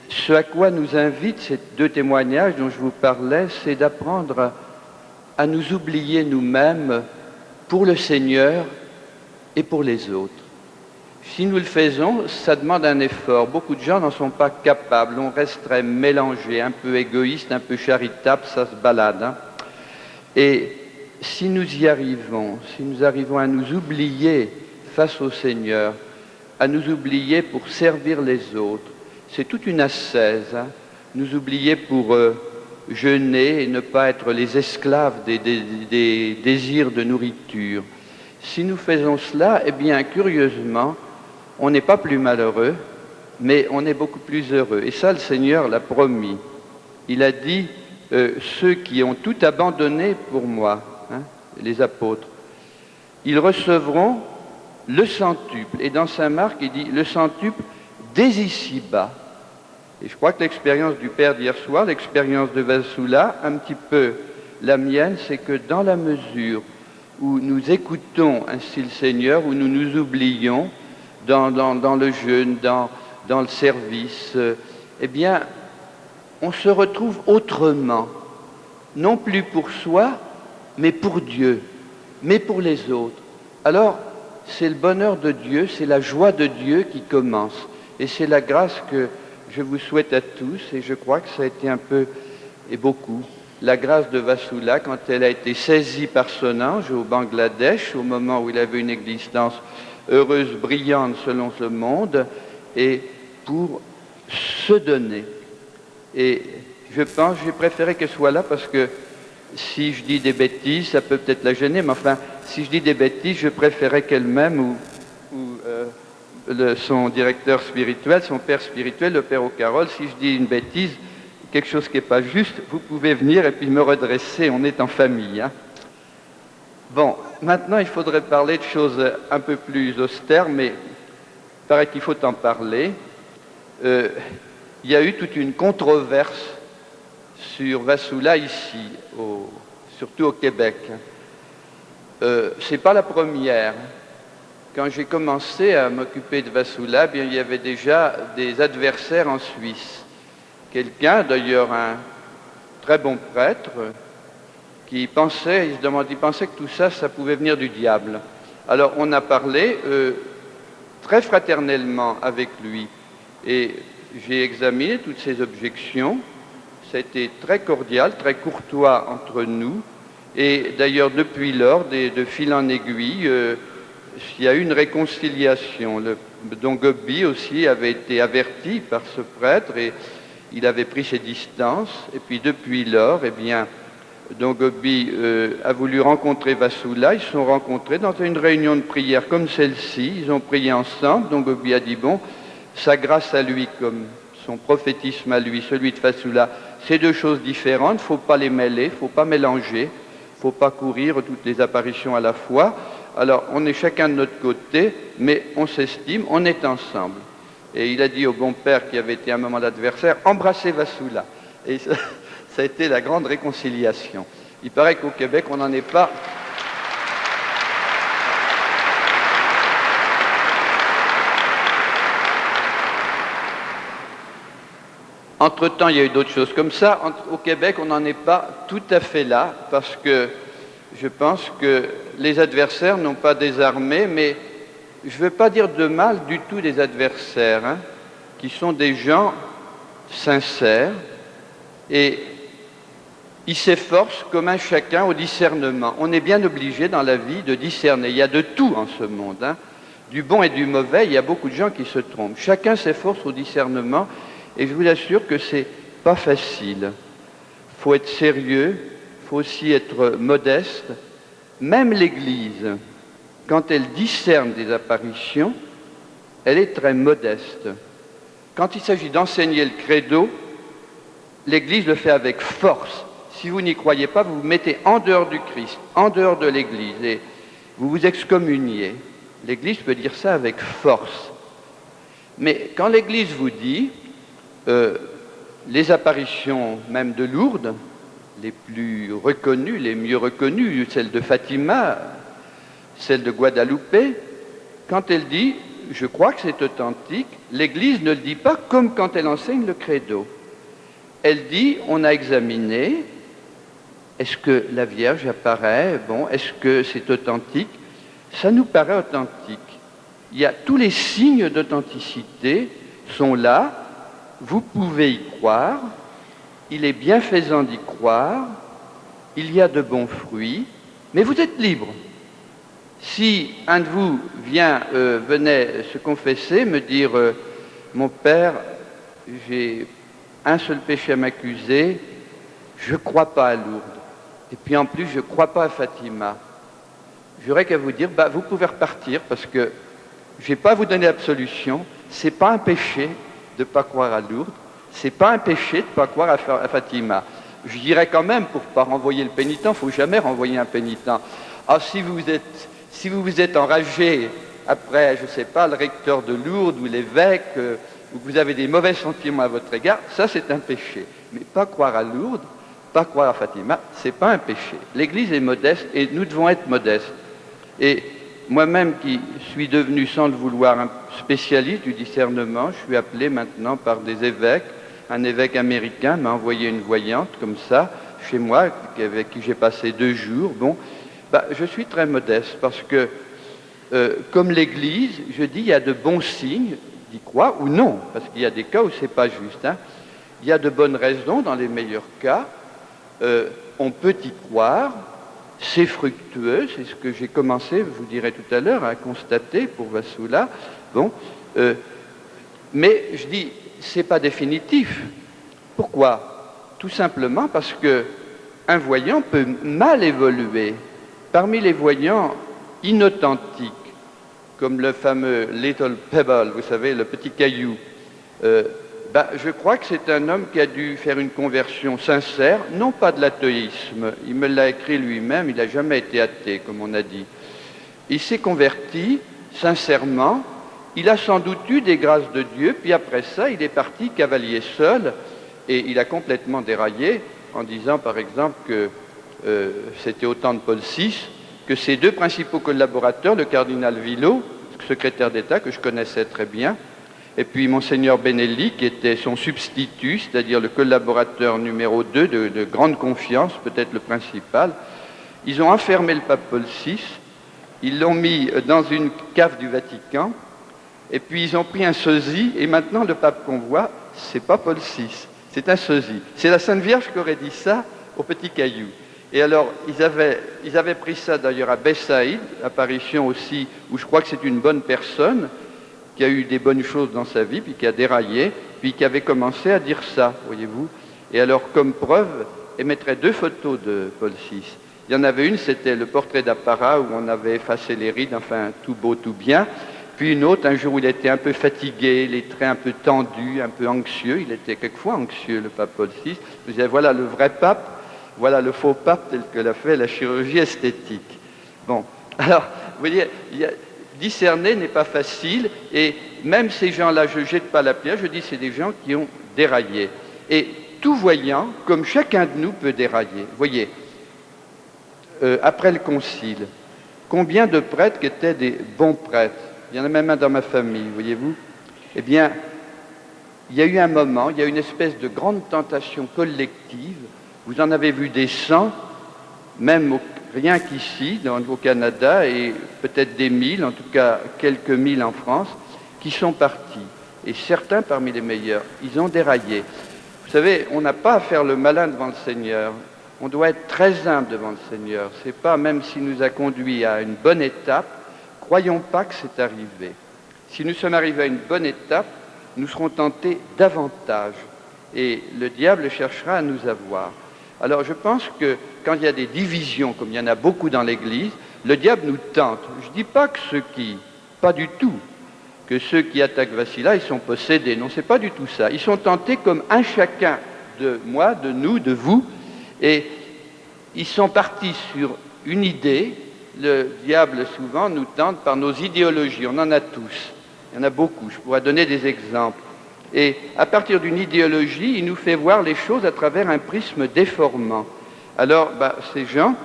[SPEAKER 2] ce à quoi nous invitent ces 2 témoignages dont je vous parlais, c'est d'apprendre à nous oublier nous-mêmes pour le Seigneur et pour les autres. Si nous le faisons, ça demande un effort. Beaucoup de gens n'en sont pas capables. On resterait mélangé, un peu égoïste, un peu charitable, ça se balade. Et si nous y arrivons, si nous arrivons à nous oublier face au Seigneur, à nous oublier pour servir les autres, c'est toute une ascèse. Nous oublier pour jeûner et ne pas être les esclaves des désirs de nourriture. Si nous faisons cela, eh bien, curieusement, on n'est pas plus malheureux, mais on est beaucoup plus heureux. Et ça, le Seigneur l'a promis. Il a dit, ceux qui ont tout abandonné pour moi, les apôtres, ils recevront le centuple. Et dans Saint Marc, il dit le centuple dès ici-bas. Et je crois que l'expérience du Père d'hier soir, l'expérience de Vassoula, un petit peu la mienne, c'est que dans la mesure où nous écoutons ainsi le Seigneur, où nous nous oublions dans le jeûne, dans le service, eh bien, on se retrouve autrement, non plus pour soi, mais pour Dieu, mais pour les autres. Alors, c'est le bonheur de Dieu, c'est la joie de Dieu qui commence. Et c'est la grâce que je vous souhaite à tous, et je crois que ça a été un peu, et beaucoup, la grâce de Vassoula quand elle a été saisie par son ange au Bangladesh, au moment où il avait une existence heureuse, brillante selon ce monde, et pour se donner. Et je pense, j'ai préféré qu'elle soit là parce que si je dis des bêtises, ça peut peut-être la gêner, mais enfin, si je dis des bêtises, je préférais qu'elle-même ou son directeur spirituel, son père spirituel, le père O'Carroll, si je dis une bêtise, quelque chose qui n'est pas juste, vous pouvez venir et puis me redresser, on est en famille. Bon, maintenant il faudrait parler de choses un peu plus austères, mais il paraît qu'il faut en parler. Il y a eu toute une controverse sur Vassoula ici, surtout au Québec. C'est pas la première. Quand j'ai commencé à m'occuper de Vassoula, bien, il y avait déjà des adversaires en Suisse. Quelqu'un, d'ailleurs un très bon prêtre, qui pensait, il pensait que tout ça, ça pouvait venir du diable. Alors on a parlé très fraternellement avec lui et j'ai examiné toutes ses objections. Ça a été très cordial, très courtois entre nous et d'ailleurs depuis lors, de fil en aiguille, il y a eu une réconciliation. Don Gobi aussi avait été averti par ce prêtre et il avait pris ses distances. Et puis depuis lors, eh bien, Don Gobi a voulu rencontrer Vassoula. Ils se sont rencontrés dans une réunion de prière comme celle-ci. Ils ont prié ensemble. Don Gobi a dit, bon, sa grâce à lui comme son prophétisme à lui, celui de Vassoula, c'est 2 choses différentes. Il ne faut pas les mêler, il ne faut pas mélanger, il ne faut pas courir toutes les apparitions à la fois. Alors, on est chacun de notre côté, mais on s'estime, on est ensemble. Et il a dit au bon père qui avait été un moment d'adversaire, embrassez Vassoula. Et ça a été la grande réconciliation. Il paraît qu'au Québec, on n'en est pas... Entre-temps, il y a eu d'autres choses comme ça. Au Québec, on n'en est pas tout à fait là, parce que je pense que les adversaires n'ont pas désarmé, mais je ne veux pas dire de mal du tout des adversaires, hein, qui sont des gens sincères, et ils s'efforcent comme un chacun au discernement. On est bien obligé dans la vie de discerner. Il y a de tout en ce monde, hein. Du bon et du mauvais, il y a beaucoup de gens qui se trompent. Chacun s'efforce au discernement, et je vous assure que c'est pas facile. Il faut être sérieux, il faut aussi être modeste. Même l'Église, quand elle discerne des apparitions, elle est très modeste. Quand il s'agit d'enseigner le credo, l'Église le fait avec force. Si vous n'y croyez pas, vous vous mettez en dehors du Christ, en dehors de l'Église, et vous vous excommuniez. L'Église peut dire ça avec force. Mais quand l'Église vous dit les apparitions même de Lourdes, les plus reconnues, les mieux reconnues, celle de Fatima, celle de Guadalupe, quand elle dit « je crois que c'est authentique », l'Église ne le dit pas comme quand elle enseigne le credo. Elle dit « on a examiné, est-ce que la Vierge apparaît, bon, est-ce que c'est authentique ?» Ça nous paraît authentique. Il y a tous les signes d'authenticité sont là, vous pouvez y croire, il est bienfaisant d'y croire, il y a de bons fruits, mais vous êtes libre. Si un de vous venait se confesser, me dire mon père, j'ai un seul péché à m'accuser, je ne crois pas à Lourdes, et puis en plus je ne crois pas à Fatima, j'aurais qu'à vous dire, vous pouvez repartir parce que je n'ai pas à vous donner absolution, ce n'est pas un péché de ne pas croire à Lourdes, ce n'est pas un péché de ne pas croire à Fatima. Je dirais quand même, pour ne pas renvoyer le pénitent, il ne faut jamais renvoyer un pénitent. Ah, si vous vous êtes enragé après, je ne sais pas, le recteur de Lourdes ou l'évêque, ou que vous avez des mauvais sentiments à votre égard, ça c'est un péché. Mais pas croire à Lourdes, pas croire à Fatima, ce n'est pas un péché. L'Église est modeste et nous devons être modestes. Et moi-même qui suis devenu, sans le vouloir, un spécialiste du discernement, je suis appelé maintenant par des évêques. Un évêque américain m'a envoyé une voyante comme ça, chez moi, avec qui j'ai passé 2 jours. Bon, je suis très modeste parce que, comme l'Église, je dis, il y a de bons signes d'y croire ou non, parce qu'il y a des cas où c'est pas juste, hein. Il y a de bonnes raisons dans les meilleurs cas. On peut y croire, c'est fructueux, c'est ce que j'ai commencé, je vous dirai tout à l'heure, à constater pour Vassoula. Bon, mais je dis, c'est pas définitif. Pourquoi? Tout simplement parce que un voyant peut mal évoluer. Parmi les voyants inauthentiques, comme le fameux Little Pebble, vous savez, le petit caillou, je crois que c'est un homme qui a dû faire une conversion sincère, non pas de l'athéisme, il me l'a écrit lui-même, il n'a jamais été athée, comme on a dit. Il s'est converti sincèrement, il a sans doute eu des grâces de Dieu, puis après ça, il est parti cavalier seul, et il a complètement déraillé, en disant par exemple que c'était au temps de Paul VI, que ses 2 principaux collaborateurs, le cardinal Villot, secrétaire d'État, que je connaissais très bien, et puis Monseigneur Benelli, qui était son substitut, c'est-à-dire le collaborateur numéro 2 de grande confiance, peut-être le principal. Ils ont enfermé le pape Paul VI, ils l'ont mis dans une cave du Vatican, et puis ils ont pris un sosie, et maintenant le pape qu'on voit, c'est pas Paul VI, c'est un sosie. C'est la Sainte Vierge qui aurait dit ça au petit caillou. Et alors, ils avaient pris ça d'ailleurs à Bessaïd, apparition aussi, où je crois que c'est une bonne personne, qui a eu des bonnes choses dans sa vie, puis qui a déraillé, puis qui avait commencé à dire ça, voyez-vous. Et alors, comme preuve, elle mettrait 2 photos de Paul VI. Il y en avait une, c'était le portrait d'Apparat, où on avait effacé les rides, enfin, tout beau, tout bien. Puis une autre, un jour où il était un peu fatigué, les traits un peu tendus, un peu anxieux. Il était quelquefois anxieux, le pape Paul VI. Je disais, voilà le vrai pape, voilà le faux pape tel que l'a fait la chirurgie esthétique. Bon, alors, vous voyez, discerner n'est pas facile, et même ces gens-là, je ne jette pas la pierre, je dis c'est des gens qui ont déraillé. Et tout voyant, comme chacun de nous peut dérailler. Vous voyez, après le concile, combien de prêtres qui étaient des bons prêtres? Il y en a même un dans ma famille, voyez-vous. Eh bien, il y a eu un moment, il y a une espèce de grande tentation collective. Vous en avez vu des cents, même rien qu'ici, au Canada, et peut-être des 1000, en tout cas quelques 1000 en France, qui sont partis. Et certains parmi les meilleurs, ils ont déraillé. Vous savez, on n'a pas à faire le malin devant le Seigneur. On doit être très humble devant le Seigneur. C'est pas, même s'il nous a conduits à une bonne étape, croyons pas que c'est arrivé. Si nous sommes arrivés à une bonne étape, nous serons tentés davantage. Et le diable cherchera à nous avoir. Alors je pense que quand il y a des divisions, comme il y en a beaucoup dans l'Église, le diable nous tente. Je ne dis pas que pas du tout, que ceux qui attaquent Vassila, ils sont possédés. Non, c'est pas du tout ça. Ils sont tentés comme un chacun de moi, de nous, de vous, et ils sont partis sur une idée. Le diable, souvent, nous tente par nos idéologies. On en a tous. Il y en a beaucoup. Je pourrais donner des exemples. Et à partir d'une idéologie, il nous fait voir les choses à travers un prisme déformant. Alors, ces gens,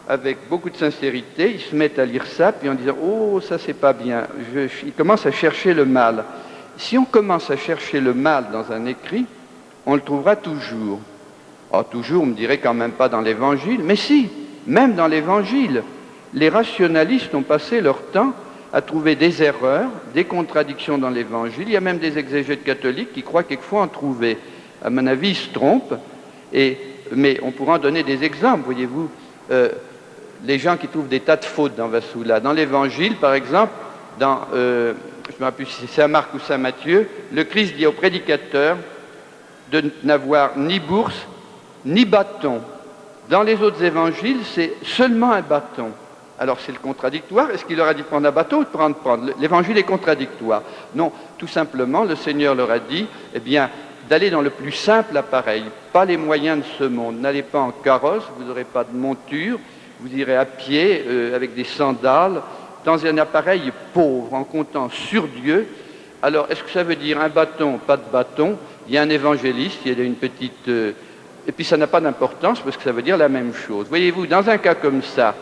[SPEAKER 2] avec beaucoup de sincérité, ils se mettent à lire ça, puis en disant « Oh, ça c'est pas bien ». Ils commencent à chercher le mal. Si on commence à chercher le mal dans un écrit, on le trouvera toujours. Oh, toujours, on me dirait quand même pas dans l'Évangile, mais si, même dans l'Évangile, les rationalistes ont passé leur temps à trouver des erreurs, des contradictions dans l'Évangile. Il y a même des exégètes catholiques qui croient quelquefois en trouver. À mon avis, ils se trompent, mais on pourra en donner des exemples, voyez-vous. Les gens qui trouvent des tas de fautes dans Vassula. Dans l'Évangile, par exemple, je ne me rappelle plus si c'est Saint Marc ou Saint Matthieu, le Christ dit au prédicateur de n'avoir ni bourse, ni bâton. Dans les autres évangiles, c'est seulement un bâton. Alors c'est le contradictoire. Est-ce qu'il leur a dit de prendre un bateau ou de prendre? L'évangile est contradictoire. Non, tout simplement, le Seigneur leur a dit, eh bien, d'aller dans le plus simple appareil, pas les moyens de ce monde. N'allez pas en carrosse, vous n'aurez pas de monture, vous irez à pied, avec des sandales, dans un appareil pauvre, en comptant sur Dieu. Alors, est-ce que ça veut dire un bâton, pas de bâton? Il y a un évangéliste, il y a une petite... et puis ça n'a pas d'importance, parce que ça veut dire la même chose. Voyez-vous, dans un cas comme ça,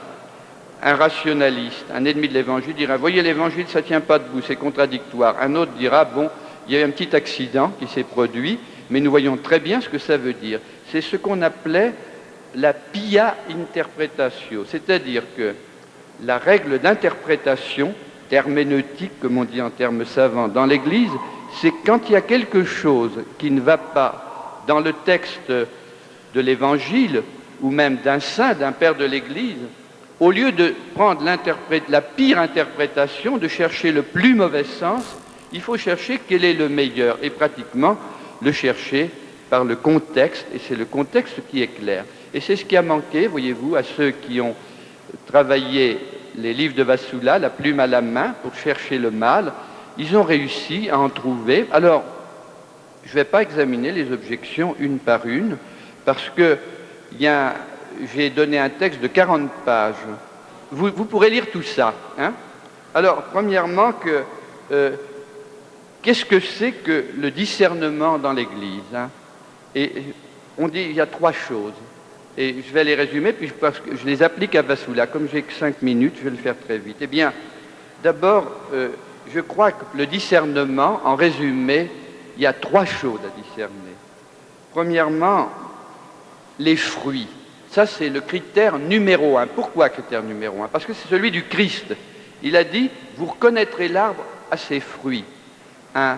[SPEAKER 2] un rationaliste, un ennemi de l'évangile dira « Voyez, l'évangile, ça ne tient pas debout, c'est contradictoire ». Un autre dira « Bon, il y a eu un petit accident qui s'est produit, mais nous voyons très bien ce que ça veut dire ». C'est ce qu'on appelait la pia interpretatio, c'est-à-dire que la règle d'interprétation, herméneutique, comme on dit en termes savants dans l'Église, c'est quand il y a quelque chose qui ne va pas dans le texte de l'Évangile, ou même d'un saint, d'un père de l'Église, au lieu de prendre la pire interprétation, de chercher le plus mauvais sens, il faut chercher quel est le meilleur, et pratiquement le chercher par le contexte, et c'est le contexte qui est clair. Et c'est ce qui a manqué, voyez-vous, à ceux qui ont travaillé les livres de Vassula, la plume à la main, pour chercher le mal. Ils ont réussi à en trouver. Alors, je ne vais pas examiner les objections une par une, parce que j'ai donné un texte de 40 pages. Vous pourrez lire tout ça. Hein? Alors, premièrement, qu'est-ce que c'est que le discernement dans l'Église? Hein? Et on dit il y a 3 choses. Et je vais les résumer, puis parce que je les applique à Vassula. Comme j'ai que 5 minutes, je vais le faire très vite. Eh bien, d'abord, je crois que le discernement, en résumé, il y a 3 choses à discerner. Premièrement, les fruits. Ça, c'est le critère numéro 1. Pourquoi critère numéro 1? Parce que c'est celui du Christ. Il a dit, vous reconnaîtrez l'arbre à ses fruits. Un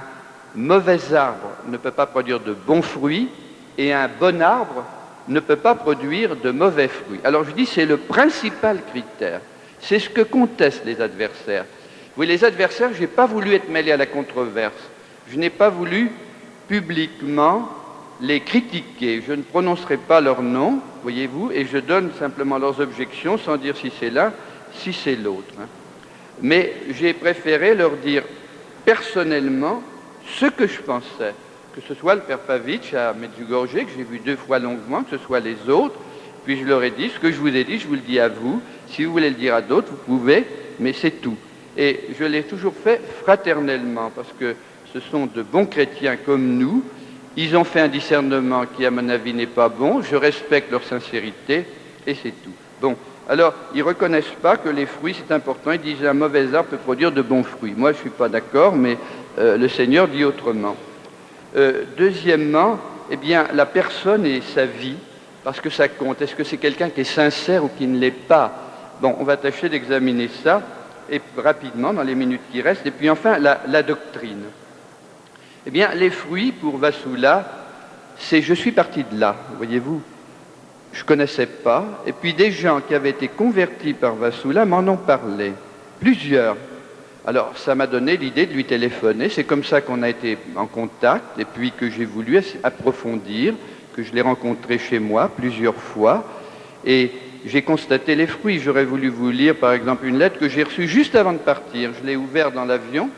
[SPEAKER 2] mauvais arbre ne peut pas produire de bons fruits, et un bon arbre ne peut pas produire de mauvais fruits. Alors je dis, c'est le principal critère. C'est ce que contestent les adversaires. Oui, les adversaires, je n'ai pas voulu être mêlé à la controverse. Je n'ai pas voulu publiquement les critiquer. Je ne prononcerai pas leur nom, voyez-vous, et je donne simplement leurs objections sans dire si c'est l'un, si c'est l'autre. Hein. Mais j'ai préféré leur dire personnellement ce que je pensais, que ce soit le père Pavitch à Medjugorje, que j'ai vu 2 fois longuement, que ce soit les autres, puis je leur ai dit, ce que je vous ai dit, je vous le dis à vous, si vous voulez le dire à d'autres, vous pouvez, mais c'est tout. Et je l'ai toujours fait fraternellement, parce que ce sont de bons chrétiens comme nous, ils ont fait un discernement qui, à mon avis, n'est pas bon, je respecte leur sincérité, et c'est tout. Bon, alors, ils ne reconnaissent pas que les fruits, c'est important, ils disent un mauvais arbre peut produire de bons fruits. Moi, je ne suis pas d'accord, mais le Seigneur dit autrement. Deuxièmement, eh bien, la personne et sa vie, parce que ça compte. Est-ce que c'est quelqu'un qui est sincère ou qui ne l'est pas? Bon, on va tâcher d'examiner ça, et rapidement, dans les minutes qui restent. Et puis enfin, la doctrine. Eh bien, les fruits, pour Vasula, c'est « je suis parti de là », voyez-vous. Je ne connaissais pas, et puis des gens qui avaient été convertis par Vasula m'en ont parlé, plusieurs. Alors, ça m'a donné l'idée de lui téléphoner, c'est comme ça qu'on a été en contact, et puis que j'ai voulu approfondir, que je l'ai rencontré chez moi plusieurs fois, et j'ai constaté les fruits. J'aurais voulu vous lire, par exemple, une lettre que j'ai reçue juste avant de partir. Je l'ai ouverte dans l'avion.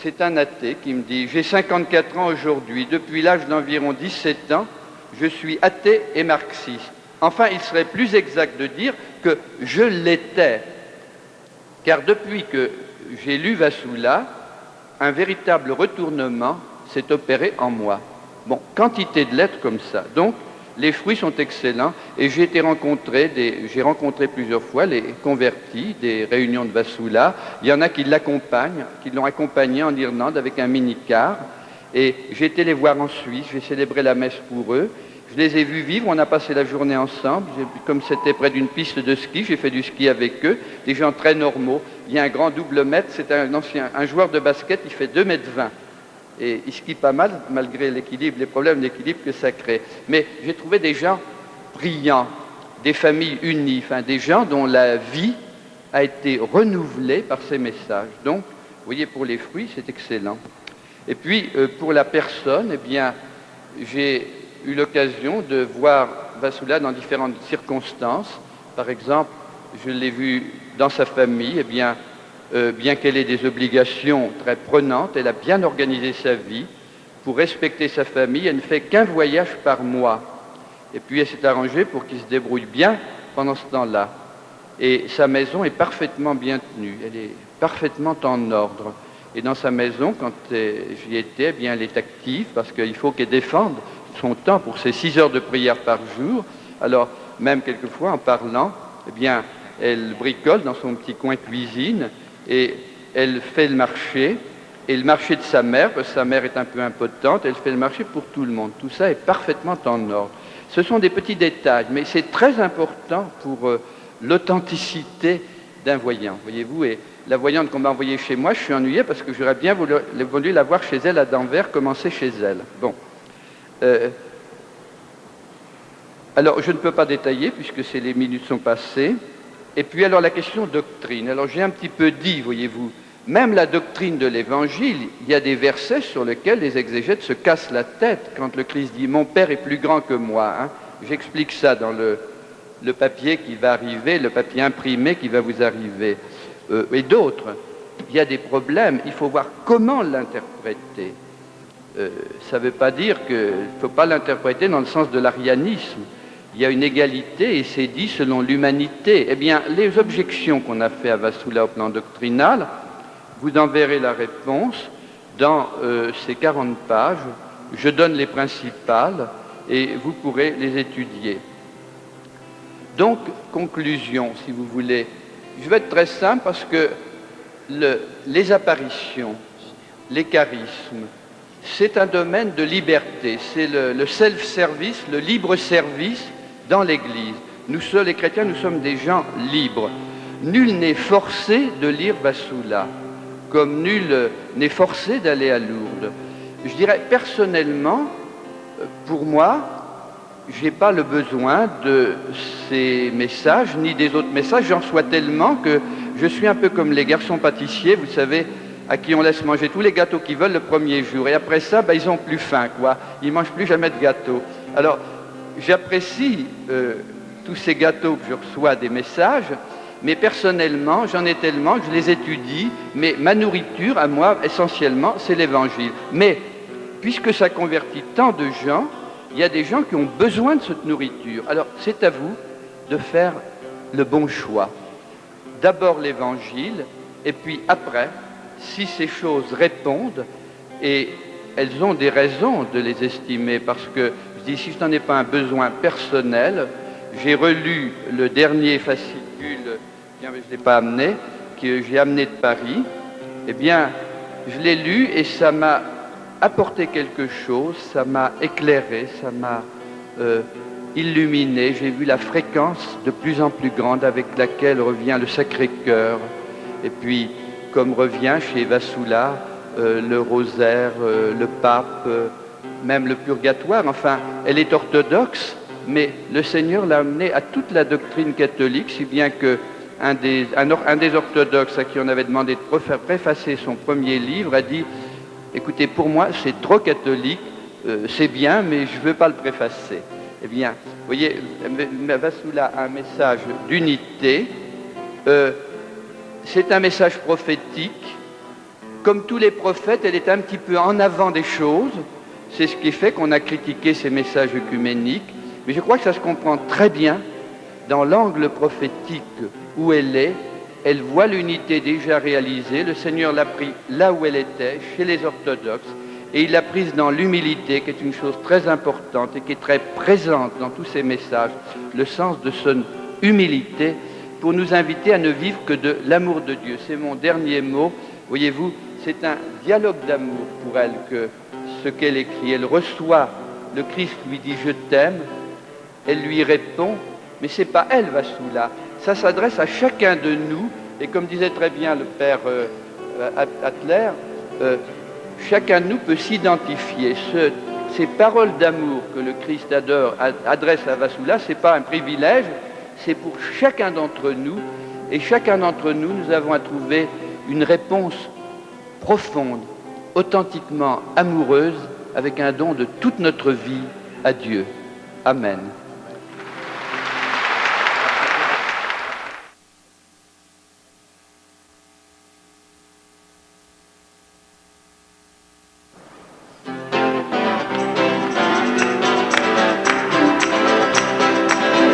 [SPEAKER 2] C'est un athée qui me dit « J'ai 54 ans aujourd'hui, depuis l'âge d'environ 17 ans, je suis athée et marxiste. Enfin, il serait plus exact de dire que je l'étais. Car depuis que j'ai lu Vasula, un véritable retournement s'est opéré en moi. » Bon, quantité de lettres comme ça. Donc, les fruits sont excellents et j'ai rencontré plusieurs fois les convertis des réunions de Vasula. Il y en a qui l'accompagnent, qui l'ont accompagné en Irlande avec un mini-car. Et j'ai été les voir en Suisse, j'ai célébré la messe pour eux. Je les ai vus vivre, on a passé la journée ensemble. Comme c'était près d'une piste de ski, j'ai fait du ski avec eux. Des gens très normaux. Il y a un grand double mètre, c'est un joueur de basket, il fait 2,20 m. Et il skie pas mal, malgré l'équilibre, les problèmes d'équilibre que ça crée. Mais j'ai trouvé des gens brillants, des familles unies, enfin des gens dont la vie a été renouvelée par ces messages. Donc, vous voyez, pour les fruits, c'est excellent. Et puis, pour la personne, eh bien, j'ai eu l'occasion de voir Vasula dans différentes circonstances. Par exemple, je l'ai vu dans sa famille, eh bien qu'elle ait des obligations très prenantes, elle a bien organisé sa vie pour respecter sa famille. Elle ne fait qu'un voyage par mois. Et puis elle s'est arrangée pour qu'il se débrouille bien pendant ce temps-là. Et sa maison est parfaitement bien tenue, elle est parfaitement en ordre. Et dans sa maison, quand j'y étais, eh bien, elle est active parce qu'il faut qu'elle défende son temps pour ses 6 heures de prière par jour. Alors, même quelquefois, en parlant, eh bien, elle bricole dans son petit coin cuisine et elle fait le marché de sa mère, parce que sa mère est un peu impotente, elle fait le marché pour tout le monde. Tout ça est parfaitement en ordre. Ce sont des petits détails, mais c'est très important pour l'authenticité d'un voyant, voyez-vous. Et la voyante qu'on m'a envoyée chez moi, je suis ennuyé parce que j'aurais bien voulu la voir chez elle à Denver, commencer chez elle. Bon. Alors, je ne peux pas détailler puisque les minutes sont passées. Et puis, alors, la question doctrine. Alors, j'ai un petit peu dit, voyez-vous, même la doctrine de l'Évangile, il y a des versets sur lesquels les exégètes se cassent la tête quand le Christ dit « Mon Père est plus grand que moi ». J'explique ça dans le papier qui va arriver, le papier imprimé qui va vous arriver. Et d'autres, il y a des problèmes, il faut voir comment l'interpréter. Ça ne veut pas dire qu'il ne faut pas l'interpréter dans le sens de l'arianisme. Il y a une égalité et c'est dit selon l'humanité. Eh bien, les objections qu'on a faites à Vasula au plan doctrinal, vous en verrez la réponse dans ces 40 pages. Je donne les principales et vous pourrez les étudier. Donc, conclusion, si vous voulez. Je vais être très simple parce que les apparitions, les charismes, c'est un domaine de liberté. C'est le self-service, le libre service dans l'Église. Nous seuls, les chrétiens, nous sommes des gens libres. Nul n'est forcé de lire Vasula, comme nul n'est forcé d'aller à Lourdes. Je dirais personnellement, pour moi, je n'ai pas le besoin de ces messages, ni des autres messages. J'en reçois tellement que je suis un peu comme les garçons pâtissiers, vous savez, à qui on laisse manger tous les gâteaux qu'ils veulent le premier jour. Et après ça, ils n'ont plus faim, quoi. Ils ne mangent plus jamais de gâteaux. Alors, j'apprécie tous ces gâteaux que je reçois des messages, mais personnellement, j'en ai tellement que je les étudie, mais ma nourriture, à moi, essentiellement, c'est l'Évangile. Mais, puisque ça convertit tant de gens, il y a des gens qui ont besoin de cette nourriture. Alors, c'est à vous de faire le bon choix. D'abord l'Évangile, et puis après, si ces choses répondent, et elles ont des raisons de les estimer, parce que, je dis, si je n'en ai pas un besoin personnel, j'ai relu le dernier fascicule, je ne l'ai pas amené, que j'ai amené de Paris, eh bien, je l'ai lu et ça m'a apporté quelque chose, ça m'a éclairé, ça m'a illuminé. J'ai vu la fréquence de plus en plus grande avec laquelle revient le Sacré-Cœur. Et puis, comme revient chez Vassoula, le rosaire, le pape, même le purgatoire. Enfin, elle est orthodoxe, mais le Seigneur l'a amenée à toute la doctrine catholique, si bien que un des orthodoxes à qui on avait demandé de préfacer son premier livre a dit « Écoutez, pour moi, c'est trop catholique, c'est bien, mais je ne veux pas le préfacer. » Eh bien, vous voyez, Vassoula a un message d'unité, c'est un message prophétique. Comme tous les prophètes, elle est un petit peu en avant des choses. C'est ce qui fait qu'on a critiqué ces messages œcuméniques. Mais je crois que ça se comprend très bien dans l'angle prophétique où elle est. Elle voit l'unité déjà réalisée. Le Seigneur l'a pris là où elle était, chez les orthodoxes. Et il l'a prise dans l'humilité, qui est une chose très importante et qui est très présente dans tous ces messages. Le sens de son humilité pour nous inviter à ne vivre que de l'amour de Dieu. C'est mon dernier mot. Voyez-vous, c'est un dialogue d'amour pour elle que ce qu'elle écrit. Elle reçoit, le Christ lui dit « je t'aime », elle lui répond, mais ce n'est pas elle, Vassoula, ça s'adresse à chacun de nous, et comme disait très bien le père Adler, chacun de nous peut s'identifier. Ces paroles d'amour que le Christ adresse à Vassoula, ce n'est pas un privilège, c'est pour chacun d'entre nous, et chacun d'entre nous, nous avons à trouver une réponse profonde, authentiquement amoureuse, avec un don de toute notre vie à Dieu. Amen.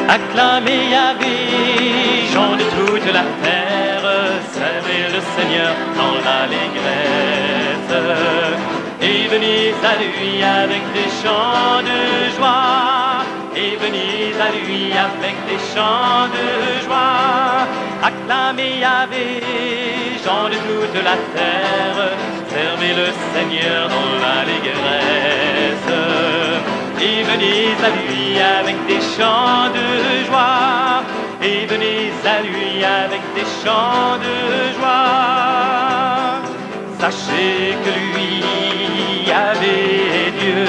[SPEAKER 4] Acclamez Yahvé, gens de toute la terre, servez le Seigneur dans l'allégresse. Et venez à lui avec des chants de joie, et venez à lui avec des chants de joie. Acclamez Yahvé, gens de toute la terre, servez le Seigneur dans l'allégresse. Et venez à lui avec des chants de joie, et venez à lui avec des chants de joie. Sachez que lui, Yahvé est Dieu,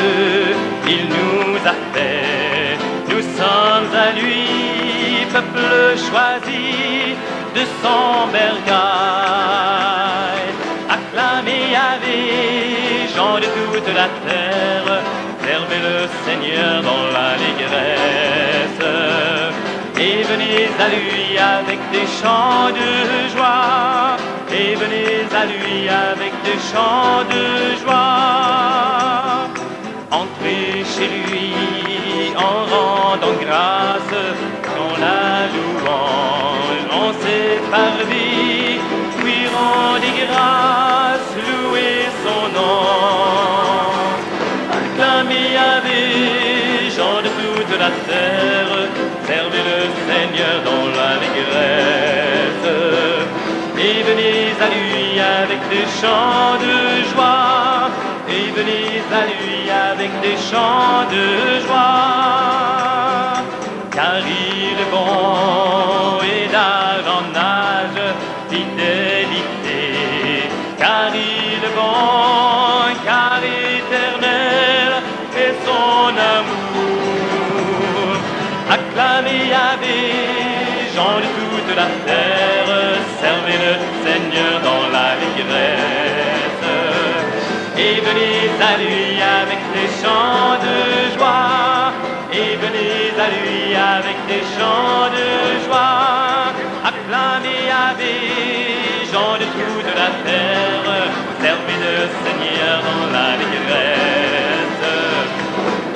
[SPEAKER 4] il nous a fait, nous sommes à lui, peuple choisi de son bercail. Acclamez Yahvé, gens de toute la terre, servez le Seigneur dans l'allégresse. Et venez à lui avec des chants de joie, et venez à lui avec des chants de joie. Entrez chez lui en rendant grâce, dans la louange, en ses parvis, oui, rendez grâce, louez son nom. Acclamez Yahvé, gens de toute la terre, servez le Seigneur dans l'allégresse. Et venez à lui avec des chants de joie, et venez à lui avec des chants de joie. Car il est bon et d'âge en âge, fidélité. Car il est bon, car éternel est son amour. Acclamez Yahvé, gens de toute la terre, servez le Seigneur dans l'allégresse. Et venez à lui avec des chants de joie, et venez à lui avec des chants de joie. Acclamez Yahvé, gens de toute la terre, servez le Seigneur dans l'allégresse.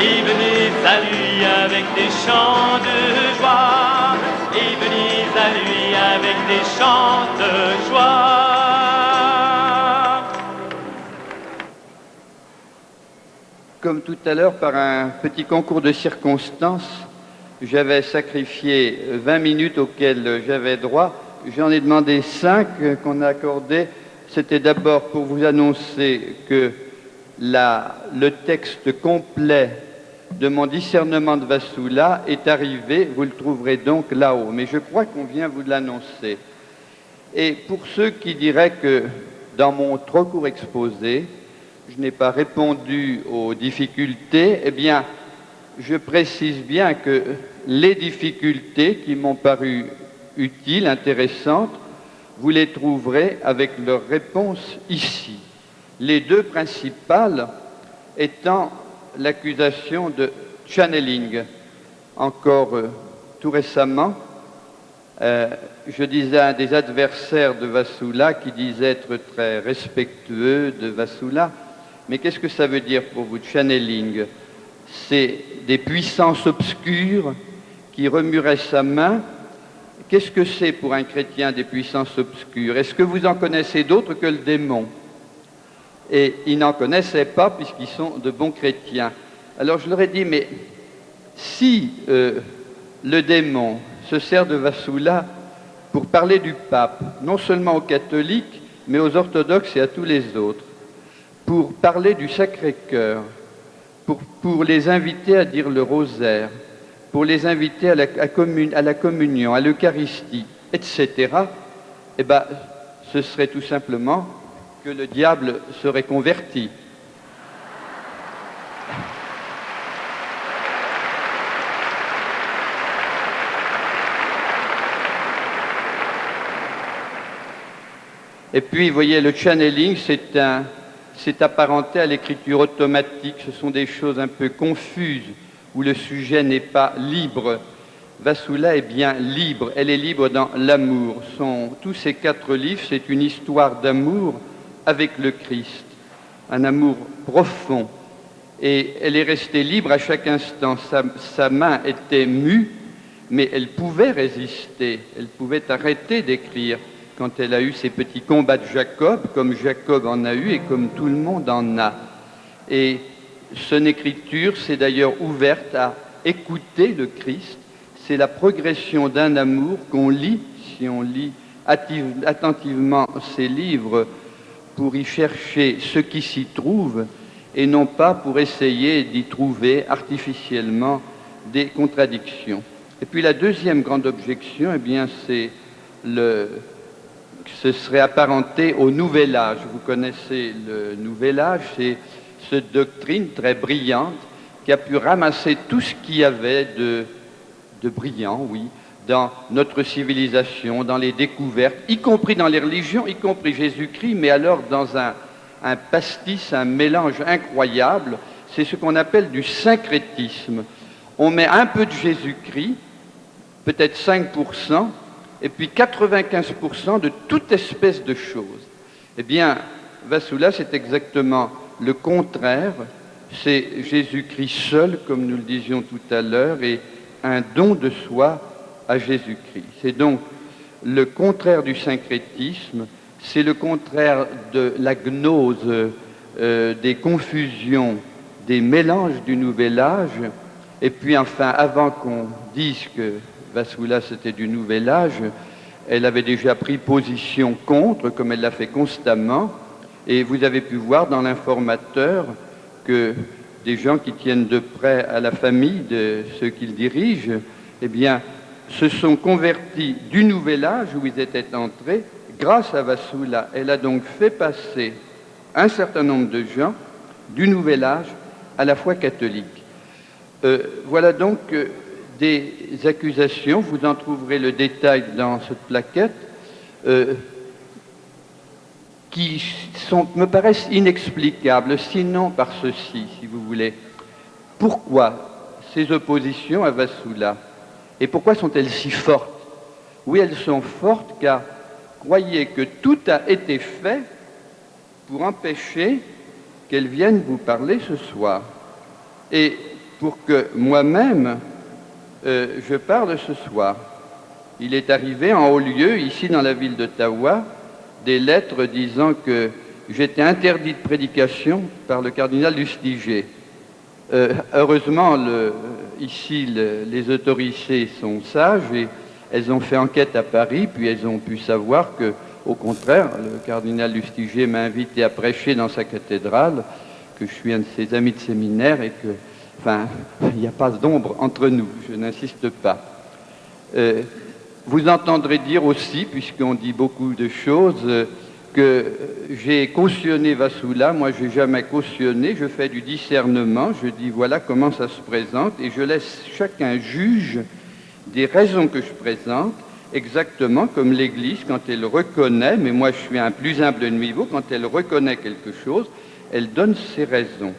[SPEAKER 4] Et venez à lui avec des chants de joie, et venez à lui avec des chants de joie.
[SPEAKER 2] Comme tout à l'heure, par un petit concours de circonstances, j'avais sacrifié 20 minutes auxquelles j'avais droit. J'en ai demandé 5 qu'on a accordées. C'était d'abord pour vous annoncer que le texte complet de mon discernement de Vassula est arrivé, vous le trouverez donc là-haut, mais je crois qu'on vient vous l'annoncer. Et pour ceux qui diraient que dans mon trop court exposé, je n'ai pas répondu aux difficultés, eh bien, je précise bien que les difficultés qui m'ont paru utiles, intéressantes, vous les trouverez avec leurs réponses ici. Les deux principales étant l'accusation de channeling. Encore tout récemment, je disais à un des adversaires de Vassula qui disait être très respectueux de Vassula, mais qu'est-ce que ça veut dire pour vous, channeling? C'est des puissances obscures qui remueraient sa main. Qu'est-ce que c'est pour un chrétien des puissances obscures? Est-ce que vous en connaissez d'autres que le démon? Et ils n'en connaissaient pas puisqu'ils sont de bons chrétiens. Alors je leur ai dit, mais si le démon se sert de Vassula pour parler du pape, non seulement aux catholiques, mais aux orthodoxes et à tous les autres, pour parler du Sacré-Cœur, pour les inviter à dire le rosaire, pour les inviter à la communion, à l'Eucharistie, etc., eh bien, ce serait tout simplement que le diable serait converti. Et puis, vous voyez, le channeling, c'est apparenté à l'écriture automatique. Ce sont des choses un peu confuses, où le sujet n'est pas libre. Vassula est bien libre, elle est libre dans l'amour. Tous ces 4 livres, c'est une histoire d'amour avec le Christ, un amour profond. Et elle est restée libre à chaque instant. Sa main était mue, mais elle pouvait résister, elle pouvait arrêter d'écrire quand elle a eu ses petits combats de Jacob, comme Jacob en a eu et comme tout le monde en a. Et son écriture s'est d'ailleurs ouverte à écouter le Christ. C'est la progression d'un amour qu'on lit, si on lit attentivement ces livres, pour y chercher ce qui s'y trouve, et non pas pour essayer d'y trouver artificiellement des contradictions. Et puis la deuxième grande objection, eh bien, ce serait apparenté au Nouvel Âge. Vous connaissez le Nouvel Âge, c'est cette doctrine très brillante qui a pu ramasser tout ce qu'il y avait de brillant, oui, dans notre civilisation, dans les découvertes, y compris dans les religions, y compris Jésus-Christ, mais alors dans un pastis, un mélange incroyable. C'est ce qu'on appelle du syncrétisme. On met un peu de Jésus-Christ, peut-être 5%, et puis 95% de toute espèce de choses. Eh bien, Vassula, c'est exactement le contraire. C'est Jésus-Christ seul, comme nous le disions tout à l'heure, et un don de soi à Jésus-Christ. C'est donc le contraire du syncrétisme, c'est le contraire de la gnose, des confusions, des mélanges du Nouvel Âge. Et puis enfin, avant qu'on dise que Vassula c'était du Nouvel Âge, elle avait déjà pris position contre, comme elle l'a fait constamment, et vous avez pu voir dans l'Informateur que des gens qui tiennent de près à la famille de ceux qu'ils dirigent, eh bien, se sont convertis du Nouvel Âge où ils étaient entrés grâce à Vassula. Elle a donc fait passer un certain nombre de gens du Nouvel Âge à la foi catholique. Voilà donc des accusations, vous en trouverez le détail dans cette plaquette, qui me paraissent inexplicables, sinon par ceci, si vous voulez. Pourquoi ces oppositions à Vassula? Et pourquoi sont-elles si fortes? Oui, elles sont fortes car croyez que tout a été fait pour empêcher qu'elle vienne vous parler ce soir. Et pour que moi-même, je parle ce soir. Il est arrivé en haut lieu, ici dans la ville d'Ottawa, des lettres disant que j'étais interdit de prédication par le cardinal Lustiger. Heureusement, ici, les autorités sont sages et elles ont fait enquête à Paris, puis elles ont pu savoir que, au contraire, le cardinal Lustiger m'a invité à prêcher dans sa cathédrale, que je suis un de ses amis de séminaire et que, enfin, il n'y a pas d'ombre entre nous, je n'insiste pas. Vous entendrez dire aussi, puisqu'on dit beaucoup de choses, que j'ai cautionné Vassula. Moi, je n'ai jamais cautionné, je fais du discernement, je dis voilà comment ça se présente, et je laisse chacun juge des raisons que je présente, exactement comme l'Église, quand elle reconnaît, mais moi je suis à un plus humble niveau, quand elle reconnaît quelque chose, elle donne ses raisons.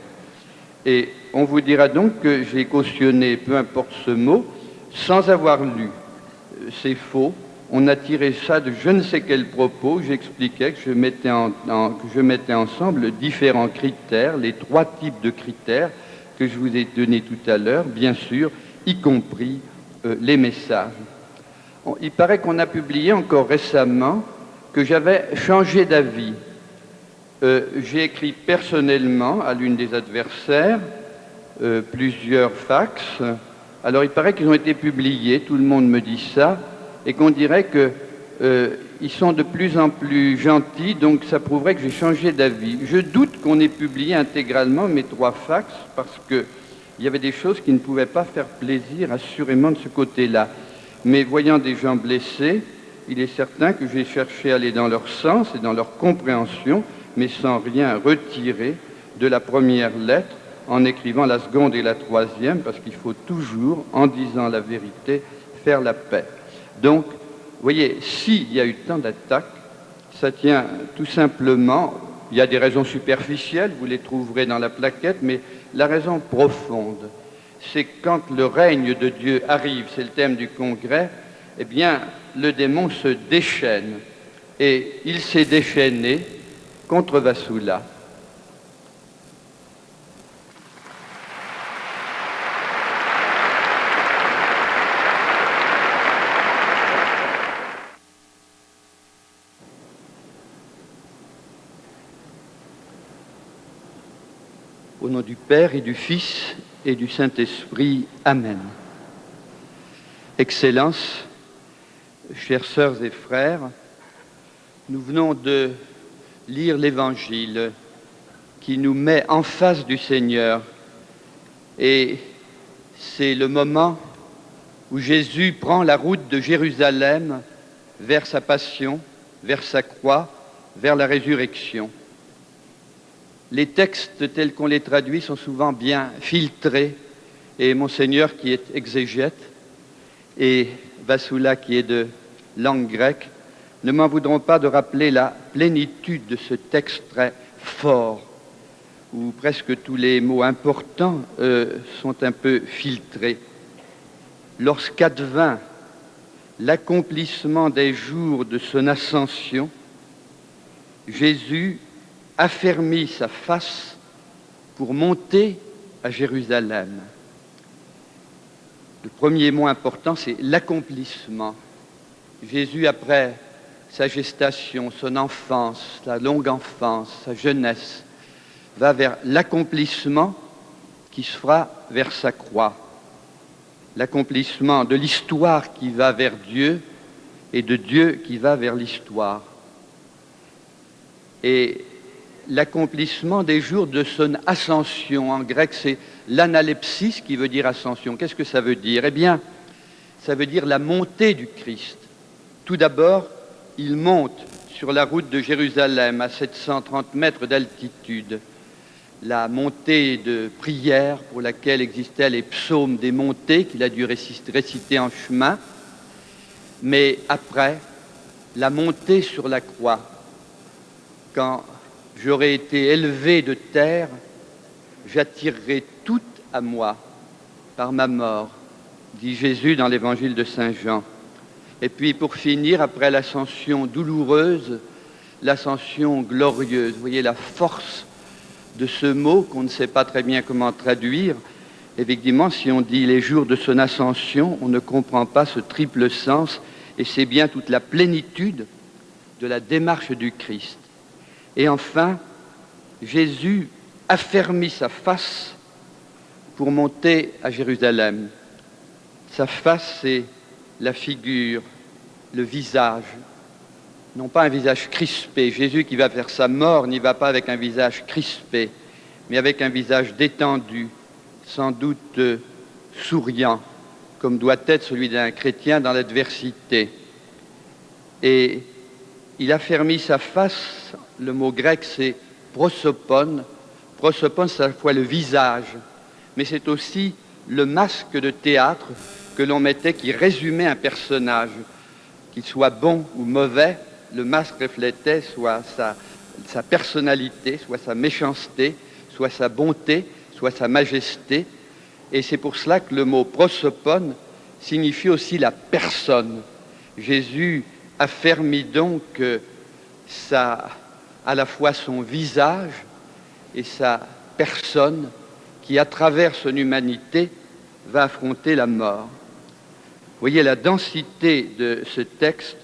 [SPEAKER 2] Et on vous dira donc que j'ai cautionné, peu importe ce mot, sans avoir lu. C'est faux. On a tiré ça de je ne sais quel propos. J'expliquais que je mettais ensemble différents critères, les 3 types de critères que je vous ai donnés tout à l'heure, bien sûr, y compris les messages. Il paraît qu'on a publié encore récemment que j'avais changé d'avis. J'ai écrit personnellement à l'une des adversaires plusieurs fax. Alors il paraît qu'ils ont été publiés, tout le monde me dit ça, et qu'on dirait qu'ils sont de plus en plus gentils, donc ça prouverait que j'ai changé d'avis. Je doute qu'on ait publié intégralement mes 3 fax, parce qu'il y avait des choses qui ne pouvaient pas faire plaisir, assurément, de ce côté-là. Mais voyant des gens blessés, il est certain que j'ai cherché à aller dans leur sens et dans leur compréhension, mais sans rien retirer de la première lettre, en écrivant la seconde et la troisième, parce qu'il faut toujours, en disant la vérité, faire la paix. Donc, vous voyez, s'il y a eu tant d'attaques, ça tient tout simplement, il y a des raisons superficielles, vous les trouverez dans la plaquette, mais la raison profonde, c'est que quand le règne de Dieu arrive, c'est le thème du congrès, eh bien, le démon se déchaîne. Et il s'est déchaîné contre Vassula. Au nom du Père et du Fils et du Saint-Esprit. Amen. Excellences, chères sœurs et frères, nous venons de lire l'Évangile qui nous met en face du Seigneur. Et c'est le moment où Jésus prend la route de Jérusalem vers sa passion, vers sa croix, vers la résurrection. Les textes tels qu'on les traduit sont souvent bien filtrés, et Monseigneur, qui est exégète, et Vassula, qui est de langue grecque, ne m'en voudront pas de rappeler la plénitude de ce texte très fort, où presque tous les mots importants sont un peu filtrés. Lorsqu'advint l'accomplissement des jours de son ascension, Jésus affermit sa face pour monter à Jérusalem. Le premier mot important, c'est l'accomplissement. Jésus, après sa gestation, son enfance, sa longue enfance, sa jeunesse, va vers l'accomplissement qui se fera vers sa croix. L'accomplissement de l'histoire qui va vers Dieu et de Dieu qui va vers l'histoire. Et l'accomplissement des jours de son ascension. En grec, c'est l'analepsis qui veut dire ascension. Qu'est-ce que ça veut dire? Eh bien, ça veut dire la montée du Christ. Tout d'abord, il monte sur la route de Jérusalem à 730 mètres d'altitude. La montée de prière pour laquelle existaient les psaumes des montées qu'il a dû réciter en chemin. Mais après, la montée sur la croix. Quand j'aurai été élevé de terre, j'attirerai tout à moi par ma mort, dit Jésus dans l'évangile de Saint Jean. Et puis pour finir, après l'ascension douloureuse, l'ascension glorieuse. Vous voyez la force de ce mot qu'on ne sait pas très bien comment traduire. Effectivement, si on dit les jours de son ascension, on ne comprend pas ce triple sens, et c'est bien toute la plénitude de la démarche du Christ. Et enfin, Jésus affermit sa face pour monter à Jérusalem. Sa face, c'est la figure, le visage, non pas un visage crispé. Jésus qui va vers sa mort n'y va pas avec un visage crispé, mais avec un visage détendu, sans doute souriant, comme doit être celui d'un chrétien dans l'adversité. Et il affermit sa face, le mot grec c'est prosopon. Prosopon, c'est à la fois le visage, mais c'est aussi le masque de théâtre que l'on mettait qui résumait un personnage. Qu'il soit bon ou mauvais, le masque reflétait soit sa personnalité, soit sa méchanceté, soit sa bonté, soit sa majesté. Et c'est pour cela que le mot prosopon signifie aussi la personne. Jésus affermit donc à la fois son visage et sa personne qui, à travers son humanité, va affronter la mort. Vous voyez la densité de ce texte,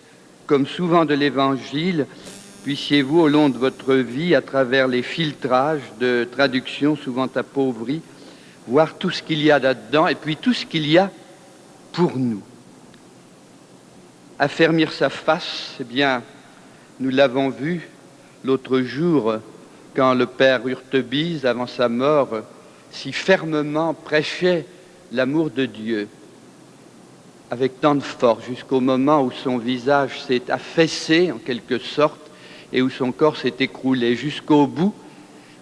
[SPEAKER 2] comme souvent de l'Évangile, puissiez-vous, au long de votre vie, à travers les filtrages de traductions souvent appauvries, voir tout ce qu'il y a là-dedans et puis tout ce qu'il y a pour nous. Affermir sa face, eh bien, nous l'avons vu l'autre jour quand le père Urtebise, avant sa mort, si fermement prêchait l'amour de Dieu, avec tant de force, jusqu'au moment où son visage s'est affaissé, en quelque sorte, et où son corps s'est écroulé. Jusqu'au bout,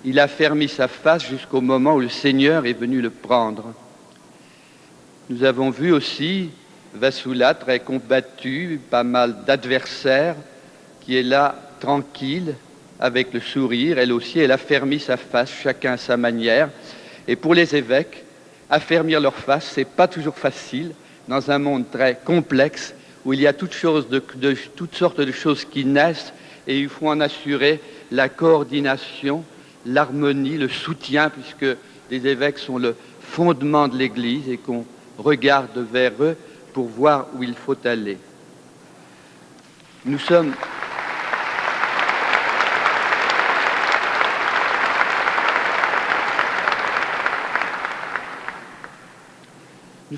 [SPEAKER 2] il a fermé sa face jusqu'au moment où le Seigneur est venu le prendre. Nous avons vu aussi Vassoula, très combattu, pas mal d'adversaires, qui est là, tranquille, avec le sourire. Elle aussi, elle a fermé sa face, chacun à sa manière. Et pour les évêques, affermir leur face, c'est pas toujours facile, dans un monde très complexe, où il y a toutes sortes de choses qui naissent, et il faut en assurer la coordination, l'harmonie, le soutien, puisque les évêques sont le fondement de l'Église et qu'on regarde vers eux pour voir où il faut aller. Nous sommes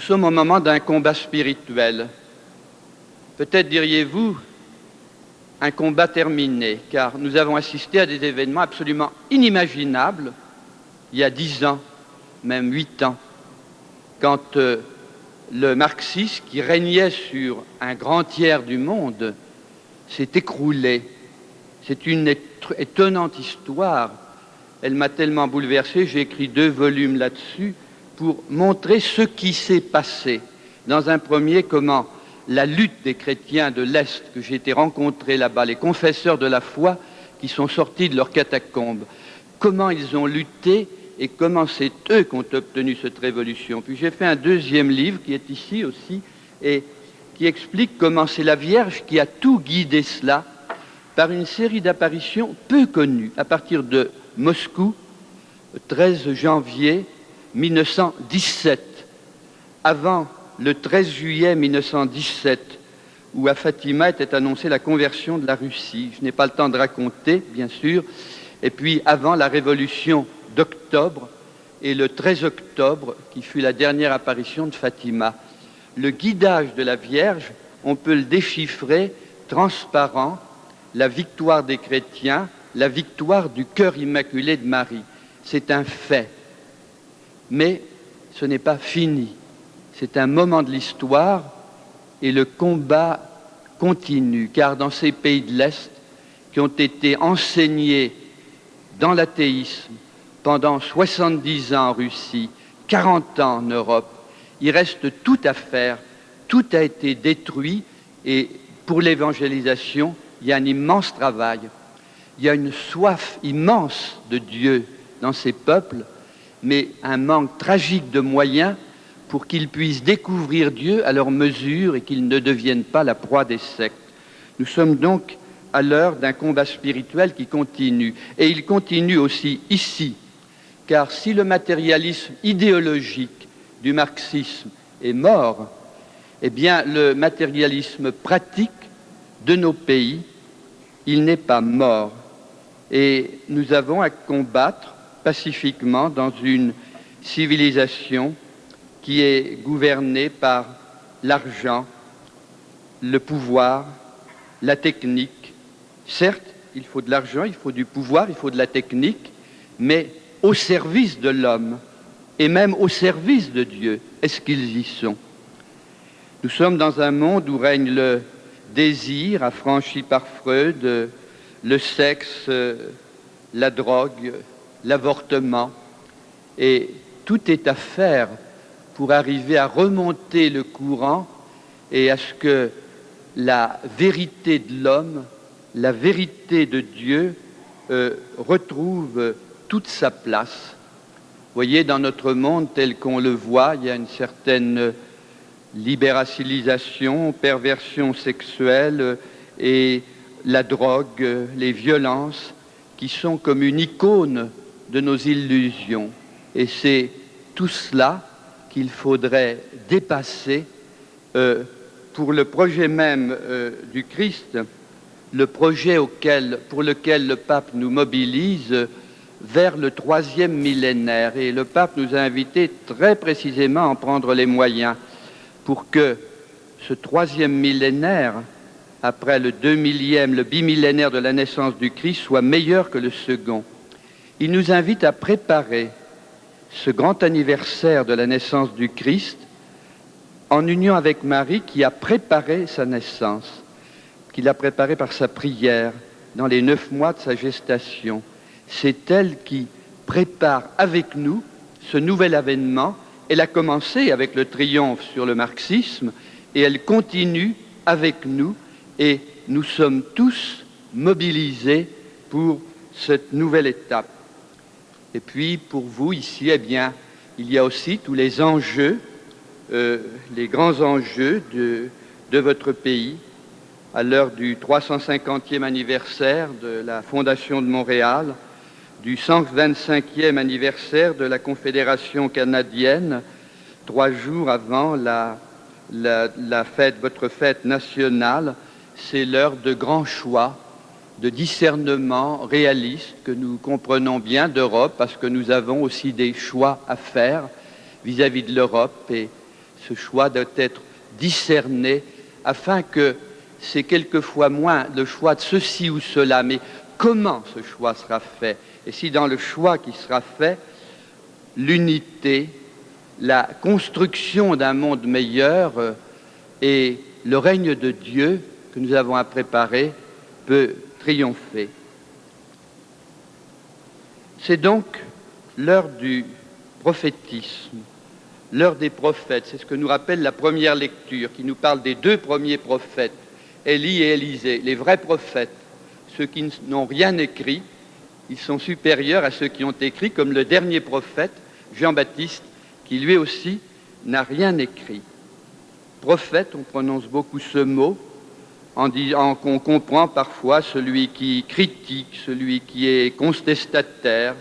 [SPEAKER 2] au moment d'un combat spirituel. Peut-être diriez-vous un combat terminé, car nous avons assisté à des événements absolument inimaginables il y a 10 ans, même 8 ans, quand le marxisme qui régnait sur un grand tiers du monde s'est écroulé. C'est une étonnante histoire. Elle m'a tellement bouleversé, j'ai écrit 2 volumes là-dessus pour montrer ce qui s'est passé. Dans un premier, comment la lutte des chrétiens de l'Est que j'ai été rencontrés là-bas, les confesseurs de la foi qui sont sortis de leurs catacombes, comment ils ont lutté et comment c'est eux qui ont obtenu cette révolution. Puis j'ai fait un 2e livre qui est ici aussi et qui explique comment c'est la Vierge qui a tout guidé cela par une série d'apparitions peu connues à partir de Moscou, le 13 janvier 1917, avant le 13 juillet 1917, où à Fatima était annoncée la conversion de la Russie. Je n'ai pas le temps de raconter, bien sûr. Et puis avant la révolution d'octobre et le 13 octobre, qui fut la dernière apparition de Fatima. Le guidage de la Vierge, on peut le déchiffrer transparent, la victoire des chrétiens, la victoire du cœur immaculé de Marie. C'est un fait. Mais ce n'est pas fini. C'est un moment de l'histoire et le combat continue, car dans ces pays de l'Est qui ont été enseignés dans l'athéisme pendant 70 ans en Russie, 40 ans en Europe, il reste tout à faire, tout a été détruit et pour l'évangélisation, il y a un immense travail. Il y a une soif immense de Dieu dans ces peuples, mais un manque tragique de moyens pour qu'ils puissent découvrir Dieu à leur mesure et qu'ils ne deviennent pas la proie des sectes. Nous sommes donc à l'heure d'un combat spirituel qui continue. Et il continue aussi ici, car si le matérialisme idéologique du marxisme est mort, eh bien le matérialisme pratique de nos pays, il n'est pas mort. Et nous avons à combattre pacifiquement dans une civilisation qui est gouvernée par l'argent, le pouvoir, la technique. Certes, il faut de l'argent, il faut du pouvoir, il faut de la technique, mais au service de l'homme et même au service de Dieu. Est-ce qu'ils y sont? Nous sommes dans un monde où règne le désir, affranchi par Freud, le sexe, la drogue, l'avortement, et tout est à faire pour arriver à remonter le courant et à ce que la vérité de l'homme, la vérité de Dieu retrouve toute sa place. Vous voyez, dans notre monde tel qu'on le voit, il y a une certaine libéralisation, perversion sexuelle et la drogue, les violences qui sont comme une icône de nos illusions. Et c'est tout cela qu'il faudrait dépasser pour le projet même du Christ, le projet pour lequel le pape nous mobilise vers le 3e millénaire. Et le pape nous a invités très précisément à en prendre les moyens pour que ce 3e millénaire, après le 2000e, le bimillénaire de la naissance du Christ, soit meilleur que le second. Il nous invite à préparer ce grand anniversaire de la naissance du Christ en union avec Marie qui a préparé sa naissance, qui l'a préparée par sa prière dans les 9 mois de sa gestation. C'est elle qui prépare avec nous ce nouvel avènement. Elle a commencé avec le triomphe sur le marxisme et elle continue avec nous et nous sommes tous mobilisés pour cette nouvelle étape. Et puis pour vous ici, eh bien, il y a aussi tous les enjeux, les grands enjeux de votre pays à l'heure du 350e anniversaire de la Fondation de Montréal, du 125e anniversaire de la Confédération canadienne, 3 jours avant la fête, votre fête nationale. C'est l'heure de grands choix, de discernement réaliste que nous comprenons bien d'Europe, parce que nous avons aussi des choix à faire vis-à-vis de l'Europe, et ce choix doit être discerné afin que c'est quelquefois moins le choix de ceci ou cela, mais comment ce choix sera fait. Et si dans le choix qui sera fait, l'unité, la construction d'un monde meilleur et le règne de Dieu que nous avons à préparer peut triompher. C'est donc l'heure du prophétisme, l'heure des prophètes. C'est ce que nous rappelle la première lecture qui nous parle des 2 premiers prophètes, Élie et Élisée, les vrais prophètes, ceux qui n'ont rien écrit. Ils sont supérieurs à ceux qui ont écrit, comme le dernier prophète, Jean-Baptiste, qui lui aussi n'a rien écrit. Prophète, on prononce beaucoup ce mot, qu'on comprend parfois celui qui critique, celui qui est contestataire,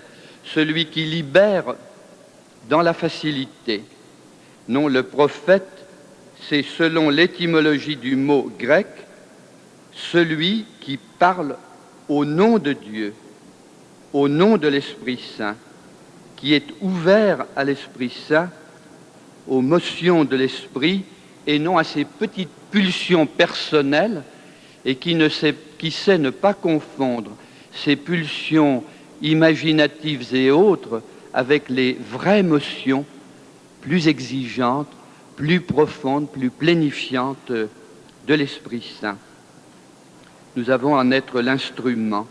[SPEAKER 2] celui qui libère dans la facilité. Non, le prophète, c'est selon l'étymologie du mot grec, celui qui parle au nom de Dieu, au nom de l'Esprit Saint, qui est ouvert à l'Esprit Saint, aux motions de l'Esprit, et non à ses petites pulsions personnelles, et qui sait ne pas confondre ces pulsions imaginatives et autres avec les vraies motions plus exigeantes, plus profondes, plus plénifiantes de l'Esprit Saint. Nous avons à en être l'instrument.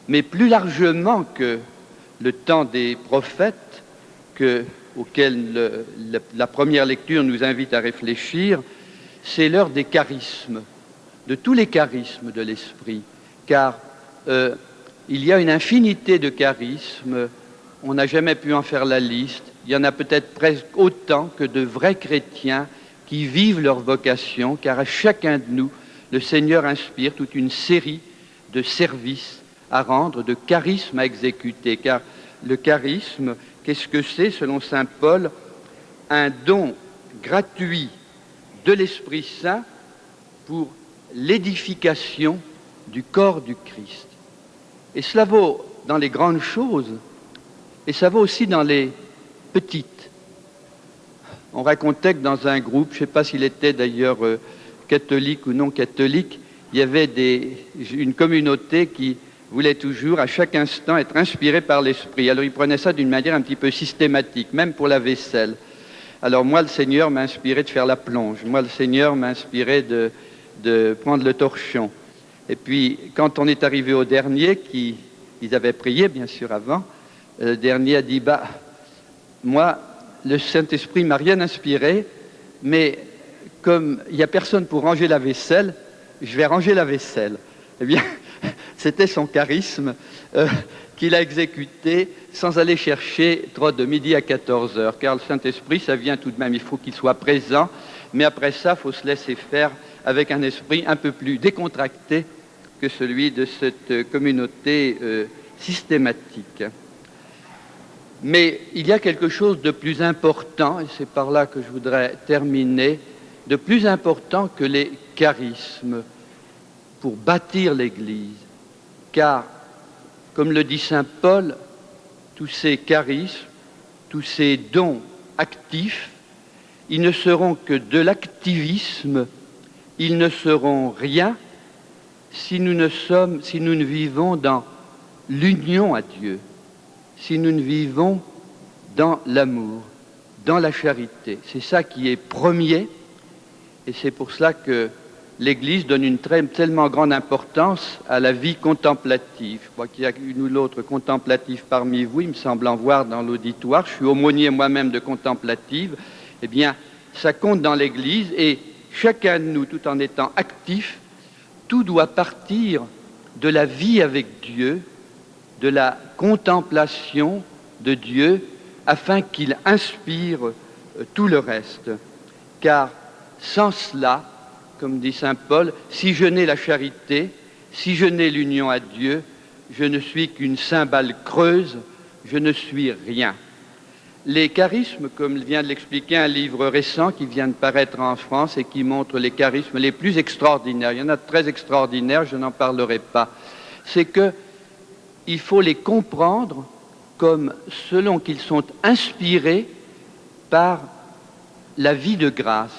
[SPEAKER 2] Mais plus largement que le temps des prophètes, auquel la première lecture nous invite à réfléchir, c'est l'heure des charismes, de tous les charismes de l'esprit, car il y a une infinité de charismes, on n'a jamais pu en faire la liste, il y en a peut-être presque autant que de vrais chrétiens qui vivent leur vocation, car à chacun de nous, le Seigneur inspire toute une série de services à rendre, de charismes à exécuter, car le charisme, qu'est-ce que c'est, selon saint Paul? Un don gratuit de l'Esprit Saint pour l'édification du corps du Christ. Et cela vaut dans les grandes choses, et ça vaut aussi dans les petites. On racontait que dans un groupe, je ne sais pas s'il était d'ailleurs catholique ou non catholique, il y avait une communauté qui voulait toujours, à chaque instant, être inspiré par l'Esprit. Alors il prenait ça d'une manière un petit peu systématique, même pour la vaisselle. Alors moi, le Seigneur m'a inspiré de faire la plonge. Moi, le Seigneur m'a inspiré de prendre le torchon. Et puis, quand on est arrivé au dernier, ils avaient prié, bien sûr, avant, le dernier a dit, moi, le Saint-Esprit m'a rien inspiré, mais comme il n'y a personne pour ranger la vaisselle, je vais ranger la vaisselle. Eh bien, c'était son charisme qu'il a exécuté sans aller chercher trop de midi à 14 heures, car le Saint-Esprit, ça vient tout de même, il faut qu'il soit présent, mais après ça, il faut se laisser faire avec un esprit un peu plus décontracté que celui de cette communauté systématique. Mais il y a quelque chose de plus important, et c'est par là que je voudrais terminer, de plus important que les charismes pour bâtir l'Église. Car, comme le dit saint Paul, tous ces charismes, tous ces dons actifs, ils ne seront que de l'activisme, ils ne seront rien si nous ne vivons dans l'union à Dieu, si nous ne vivons dans l'amour, dans la charité. C'est ça qui est premier, et c'est pour cela que l'Église donne une tellement grande importance à la vie contemplative. Je crois qu'il y a une ou l'autre contemplative parmi vous, il me semble en voir dans l'auditoire. Je suis aumônier moi-même de contemplative. Eh bien, ça compte dans l'Église, et chacun de nous, tout en étant actif, tout doit partir de la vie avec Dieu, de la contemplation de Dieu, afin qu'il inspire tout le reste. Car sans cela, comme dit saint Paul, si je n'ai la charité, si je n'ai l'union à Dieu, je ne suis qu'une cymbale creuse, je ne suis rien. Les charismes, comme vient de l'expliquer un livre récent qui vient de paraître en France et qui montre les charismes les plus extraordinaires, il y en a de très extraordinaires, je n'en parlerai pas, c'est qu'il faut les comprendre comme selon qu'ils sont inspirés par la vie de grâce,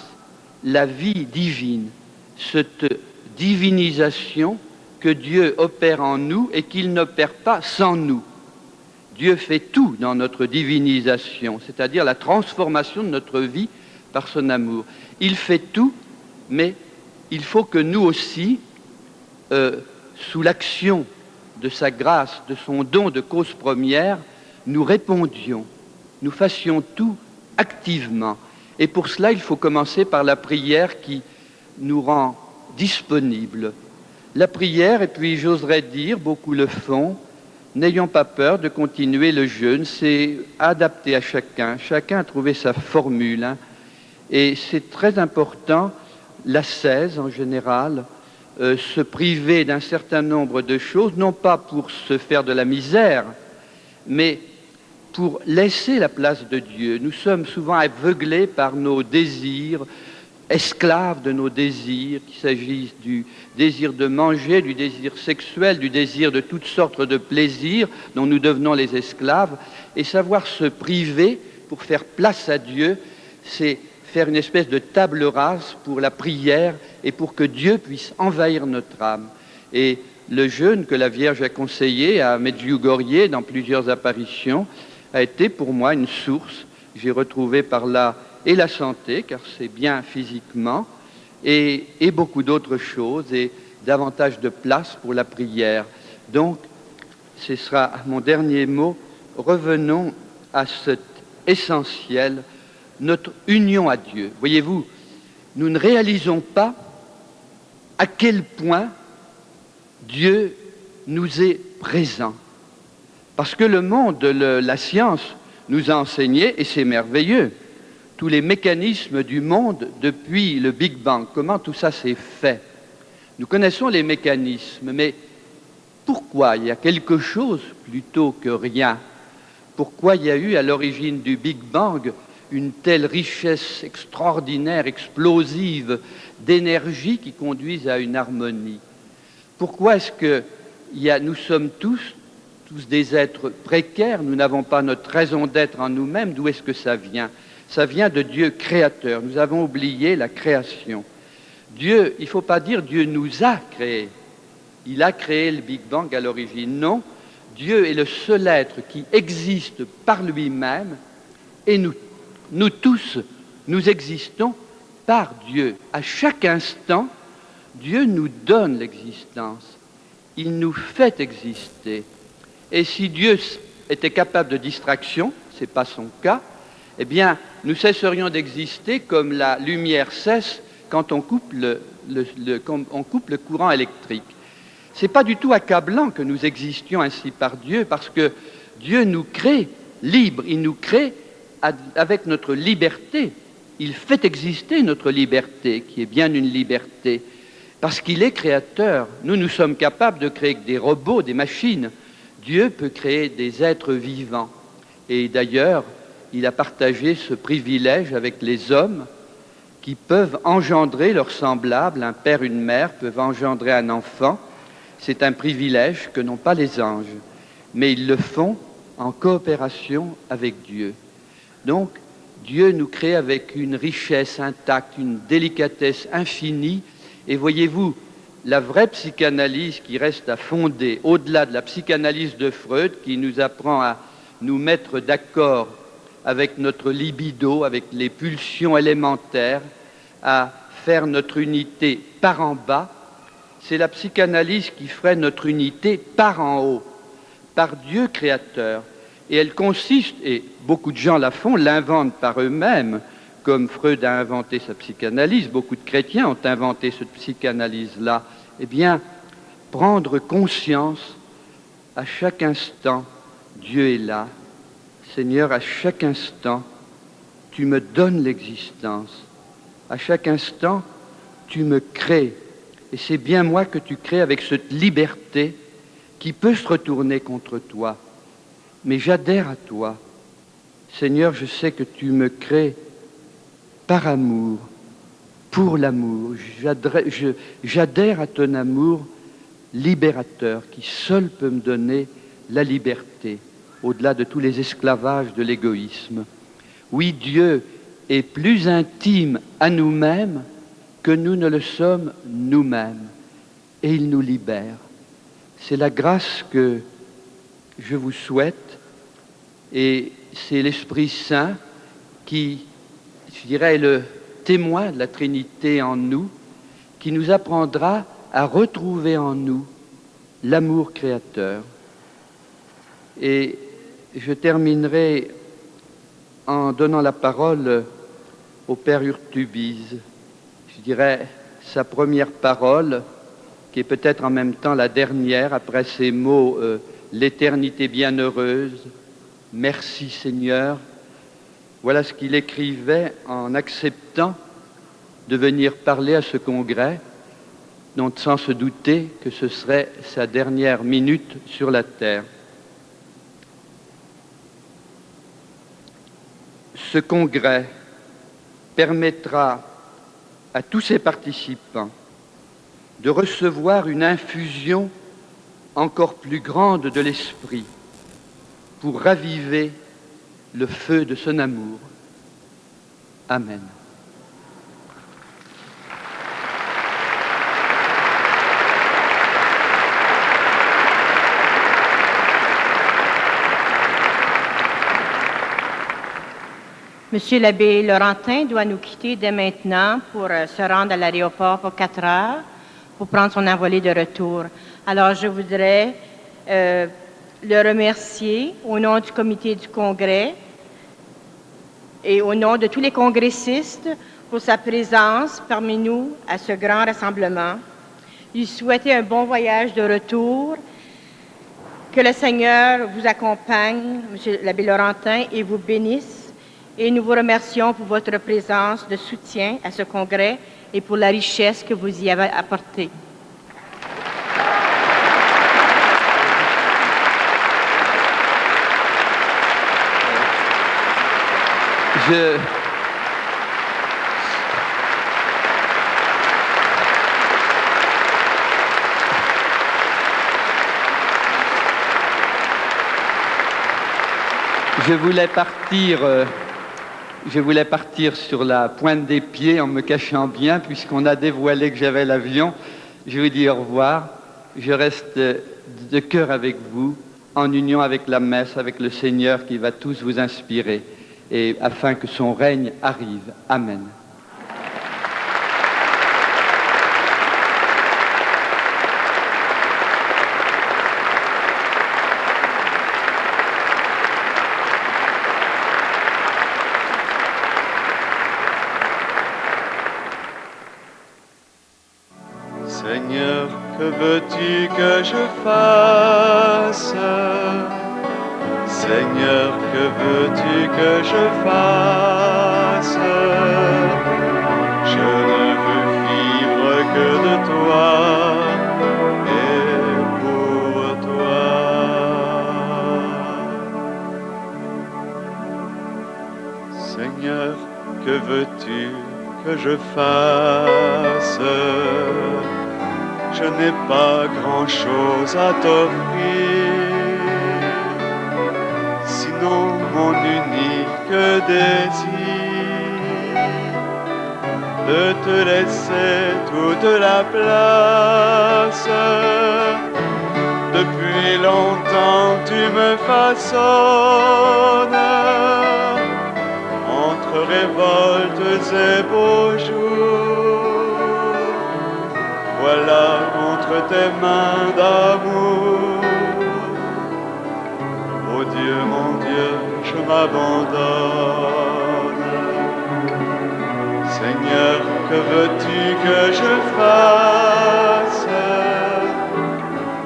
[SPEAKER 2] la vie divine, cette divinisation que Dieu opère en nous et qu'il n'opère pas sans nous. Dieu fait tout dans notre divinisation, c'est-à-dire la transformation de notre vie par son amour. Il fait tout, mais il faut que nous aussi, sous l'action de sa grâce, de son don de cause première, nous répondions, nous fassions tout activement. Et pour cela, il faut commencer par la prière qui nous rend disponibles. La prière, et puis j'oserais dire, beaucoup le font, n'ayons pas peur de continuer le jeûne, c'est adapté à chacun. Chacun a trouvé sa formule. Et c'est très important, l'ascèse en général, se priver d'un certain nombre de choses, non pas pour se faire de la misère, mais pour laisser la place de Dieu. Nous sommes souvent aveuglés par nos désirs, esclaves de nos désirs, qu'il s'agisse du désir de manger, du désir sexuel, du désir de toutes sortes de plaisirs dont nous devenons les esclaves. Et savoir se priver pour faire place à Dieu, c'est faire une espèce de table rase pour la prière et pour que Dieu puisse envahir notre âme. Et le jeûne que la Vierge a conseillé à Medjugorje dans plusieurs apparitions a été pour moi une source. J'ai retrouvé par là et la santé, car c'est bien physiquement, et beaucoup d'autres choses, et davantage de place pour la prière. Donc, ce sera mon dernier mot. Revenons à cet essentiel, notre union à Dieu. Voyez-vous, nous ne réalisons pas à quel point Dieu nous est présent. Parce que le monde, la science nous a enseigné, et c'est merveilleux, tous les mécanismes du monde depuis le Big Bang, comment tout ça s'est fait. Nous connaissons les mécanismes, mais pourquoi il y a quelque chose plutôt que rien? Pourquoi il y a eu à l'origine du Big Bang une telle richesse extraordinaire, explosive, d'énergie qui conduise à une harmonie? Pourquoi est-ce que nous sommes tous des êtres précaires, nous n'avons pas notre raison d'être en nous-mêmes? D'où est-ce que ça vient? Ça vient de Dieu créateur. Nous avons oublié la création. Dieu, il ne faut pas dire Dieu nous a créés. il a créé le Big Bang à l'origine. Non, Dieu est le seul être qui existe par lui-même et nous tous, nous existons par Dieu. À chaque instant, Dieu nous donne l'existence. Il nous fait exister. Et si Dieu était capable de distraction, ce n'est pas son cas, eh bien, nous cesserions d'exister comme la lumière cesse quand on coupe le courant électrique. Ce n'est pas du tout accablant que nous existions ainsi par Dieu, parce que Dieu nous crée libres, il nous crée avec notre liberté. Il fait exister notre liberté, qui est bien une liberté, parce qu'il est créateur. Nous sommes capables de créer des robots, des machines. Dieu peut créer des êtres vivants. Et d'ailleurs, il a partagé ce privilège avec les hommes qui peuvent engendrer leurs semblables. Un père, une mère peuvent engendrer un enfant. C'est un privilège que n'ont pas les anges. Mais ils le font en coopération avec Dieu. Donc, Dieu nous crée avec une richesse intacte, une délicatesse infinie. Et voyez-vous, la vraie psychanalyse qui reste à fonder, au-delà de la psychanalyse de Freud, qui nous apprend à nous mettre d'accord avec notre libido, avec les pulsions élémentaires, à faire notre unité par en bas, c'est la psychanalyse qui ferait notre unité par en haut, par Dieu créateur. Et elle consiste, et beaucoup de gens la font, l'inventent par eux-mêmes, comme Freud a inventé sa psychanalyse, beaucoup de chrétiens ont inventé cette psychanalyse-là, eh bien, prendre conscience à chaque instant, Dieu est là. Seigneur, à chaque instant, tu me donnes l'existence. À chaque instant, tu me crées. Et c'est bien moi que tu crées avec cette liberté qui peut se retourner contre toi. Mais j'adhère à toi. Seigneur, je sais que tu me crées par amour, pour l'amour. J'adhère à ton amour libérateur qui seul peut me donner la liberté, au-delà de tous les esclavages de l'égoïsme. Oui, Dieu est plus intime à nous-mêmes que nous ne le sommes nous-mêmes, et il nous libère. C'est la grâce que je vous souhaite, et c'est l'Esprit Saint qui, je dirais, est le témoin de la Trinité en nous, qui nous apprendra à retrouver en nous l'amour créateur. Et je terminerai en donnant la parole au Père Urtubise. Je dirais sa première parole, qui est peut-être en même temps la dernière, après ces mots « l'éternité bienheureuse »,« merci Seigneur ». Voilà ce qu'il écrivait en acceptant de venir parler à ce congrès, dont sans se douter que ce serait sa dernière minute sur la terre. Ce congrès permettra à tous ses participants de recevoir une infusion encore plus grande de l'esprit pour raviver le feu de son amour. Amen.
[SPEAKER 5] Monsieur l'abbé Laurentin doit nous quitter dès maintenant pour se rendre à l'aéroport pour 4 heures pour prendre son envolée de retour. Alors, je voudrais le remercier au nom du comité du congrès et au nom de tous les congressistes pour sa présence parmi nous à ce grand rassemblement. Lui souhaiter un bon voyage de retour, que le Seigneur vous accompagne, Monsieur l'abbé Laurentin, et vous bénisse. Et nous vous remercions pour votre présence de soutien à ce congrès et pour la richesse que vous y avez apportée.
[SPEAKER 2] Je voulais partir sur la pointe des pieds en me cachant bien, puisqu'on a dévoilé que j'avais l'avion. Je vous dis au revoir. je reste de cœur avec vous, en union avec la messe, avec le Seigneur qui va tous vous inspirer, et afin que son règne arrive. Amen.
[SPEAKER 6] Seigneur, que veux-tu que je fasse? Seigneur, que veux-tu que je fasse? Je ne veux vivre que de toi et pour toi. Seigneur, que veux-tu que je fasse? Je n'ai pas grand-chose à t'offrir, sinon mon unique désir de te laisser toute la place. Depuis longtemps tu me façonnes entre révoltes et beaux jours. Voilà entre tes mains d'amour. Oh Dieu, mon Dieu, je m'abandonne. Seigneur, que veux-tu que je fasse?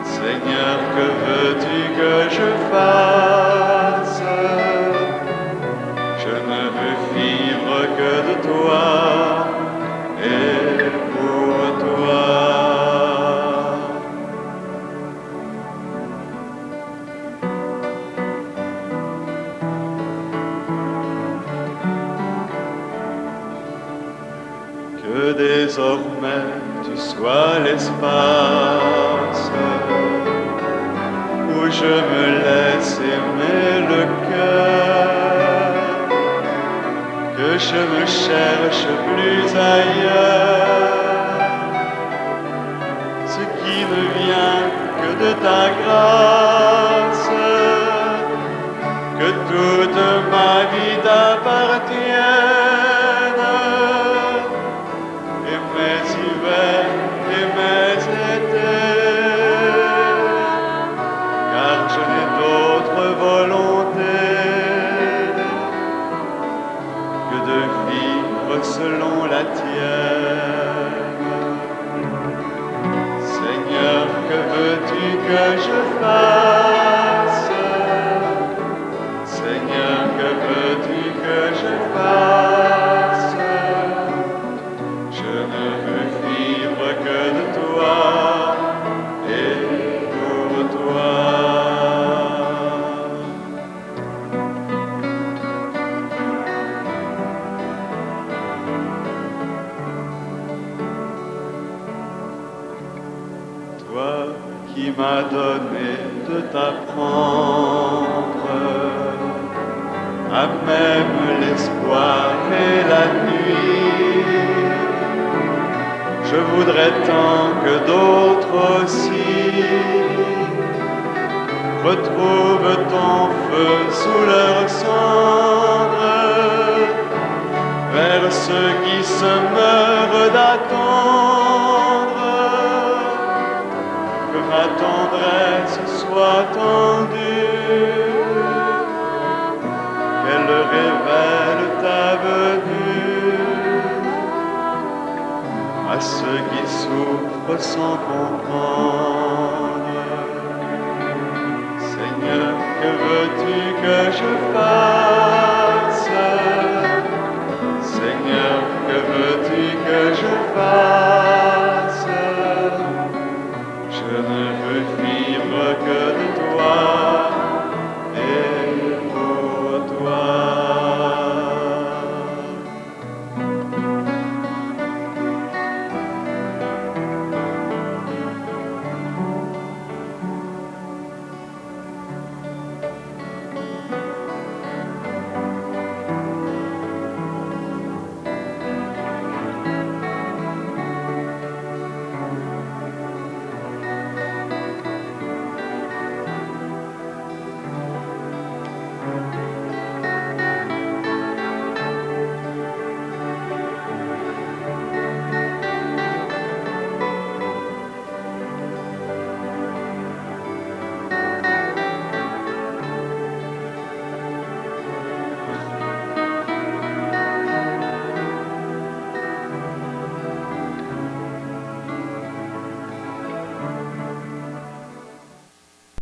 [SPEAKER 6] Seigneur, que veux-tu que je fasse? Je ne veux vivre que de toi et pour toi. Que désormais tu sois l'espace où je me laisse aimer le cœur, que je me cherche plus ailleurs, ce qui ne vient que de ta grâce, que toute ma vie t'appartienne, et mes hivers et mes étés, car je n'ai d'autre volonté que de vivre selon la tienne. Seigneur, que veux-tu que je fasse? Seigneur, que veux-tu que je fasse? Je ne veux vivre que de toi et pour toi. Toi qui m'as donné de t'apprendre à même l'espoir et la nuit, je voudrais tant que d'autres aussi retrouvent ton feu sous leurs cendres, vers ceux qui se meurent d'attendre, que ma tendresse soit tendue, qu'elle révèle ta venue à ceux qui souffrent sans comprendre. Seigneur, que veux-tu que je fasse? Seigneur, que veux-tu que je fasse? Je ne veux vivre que de toi et pour toi.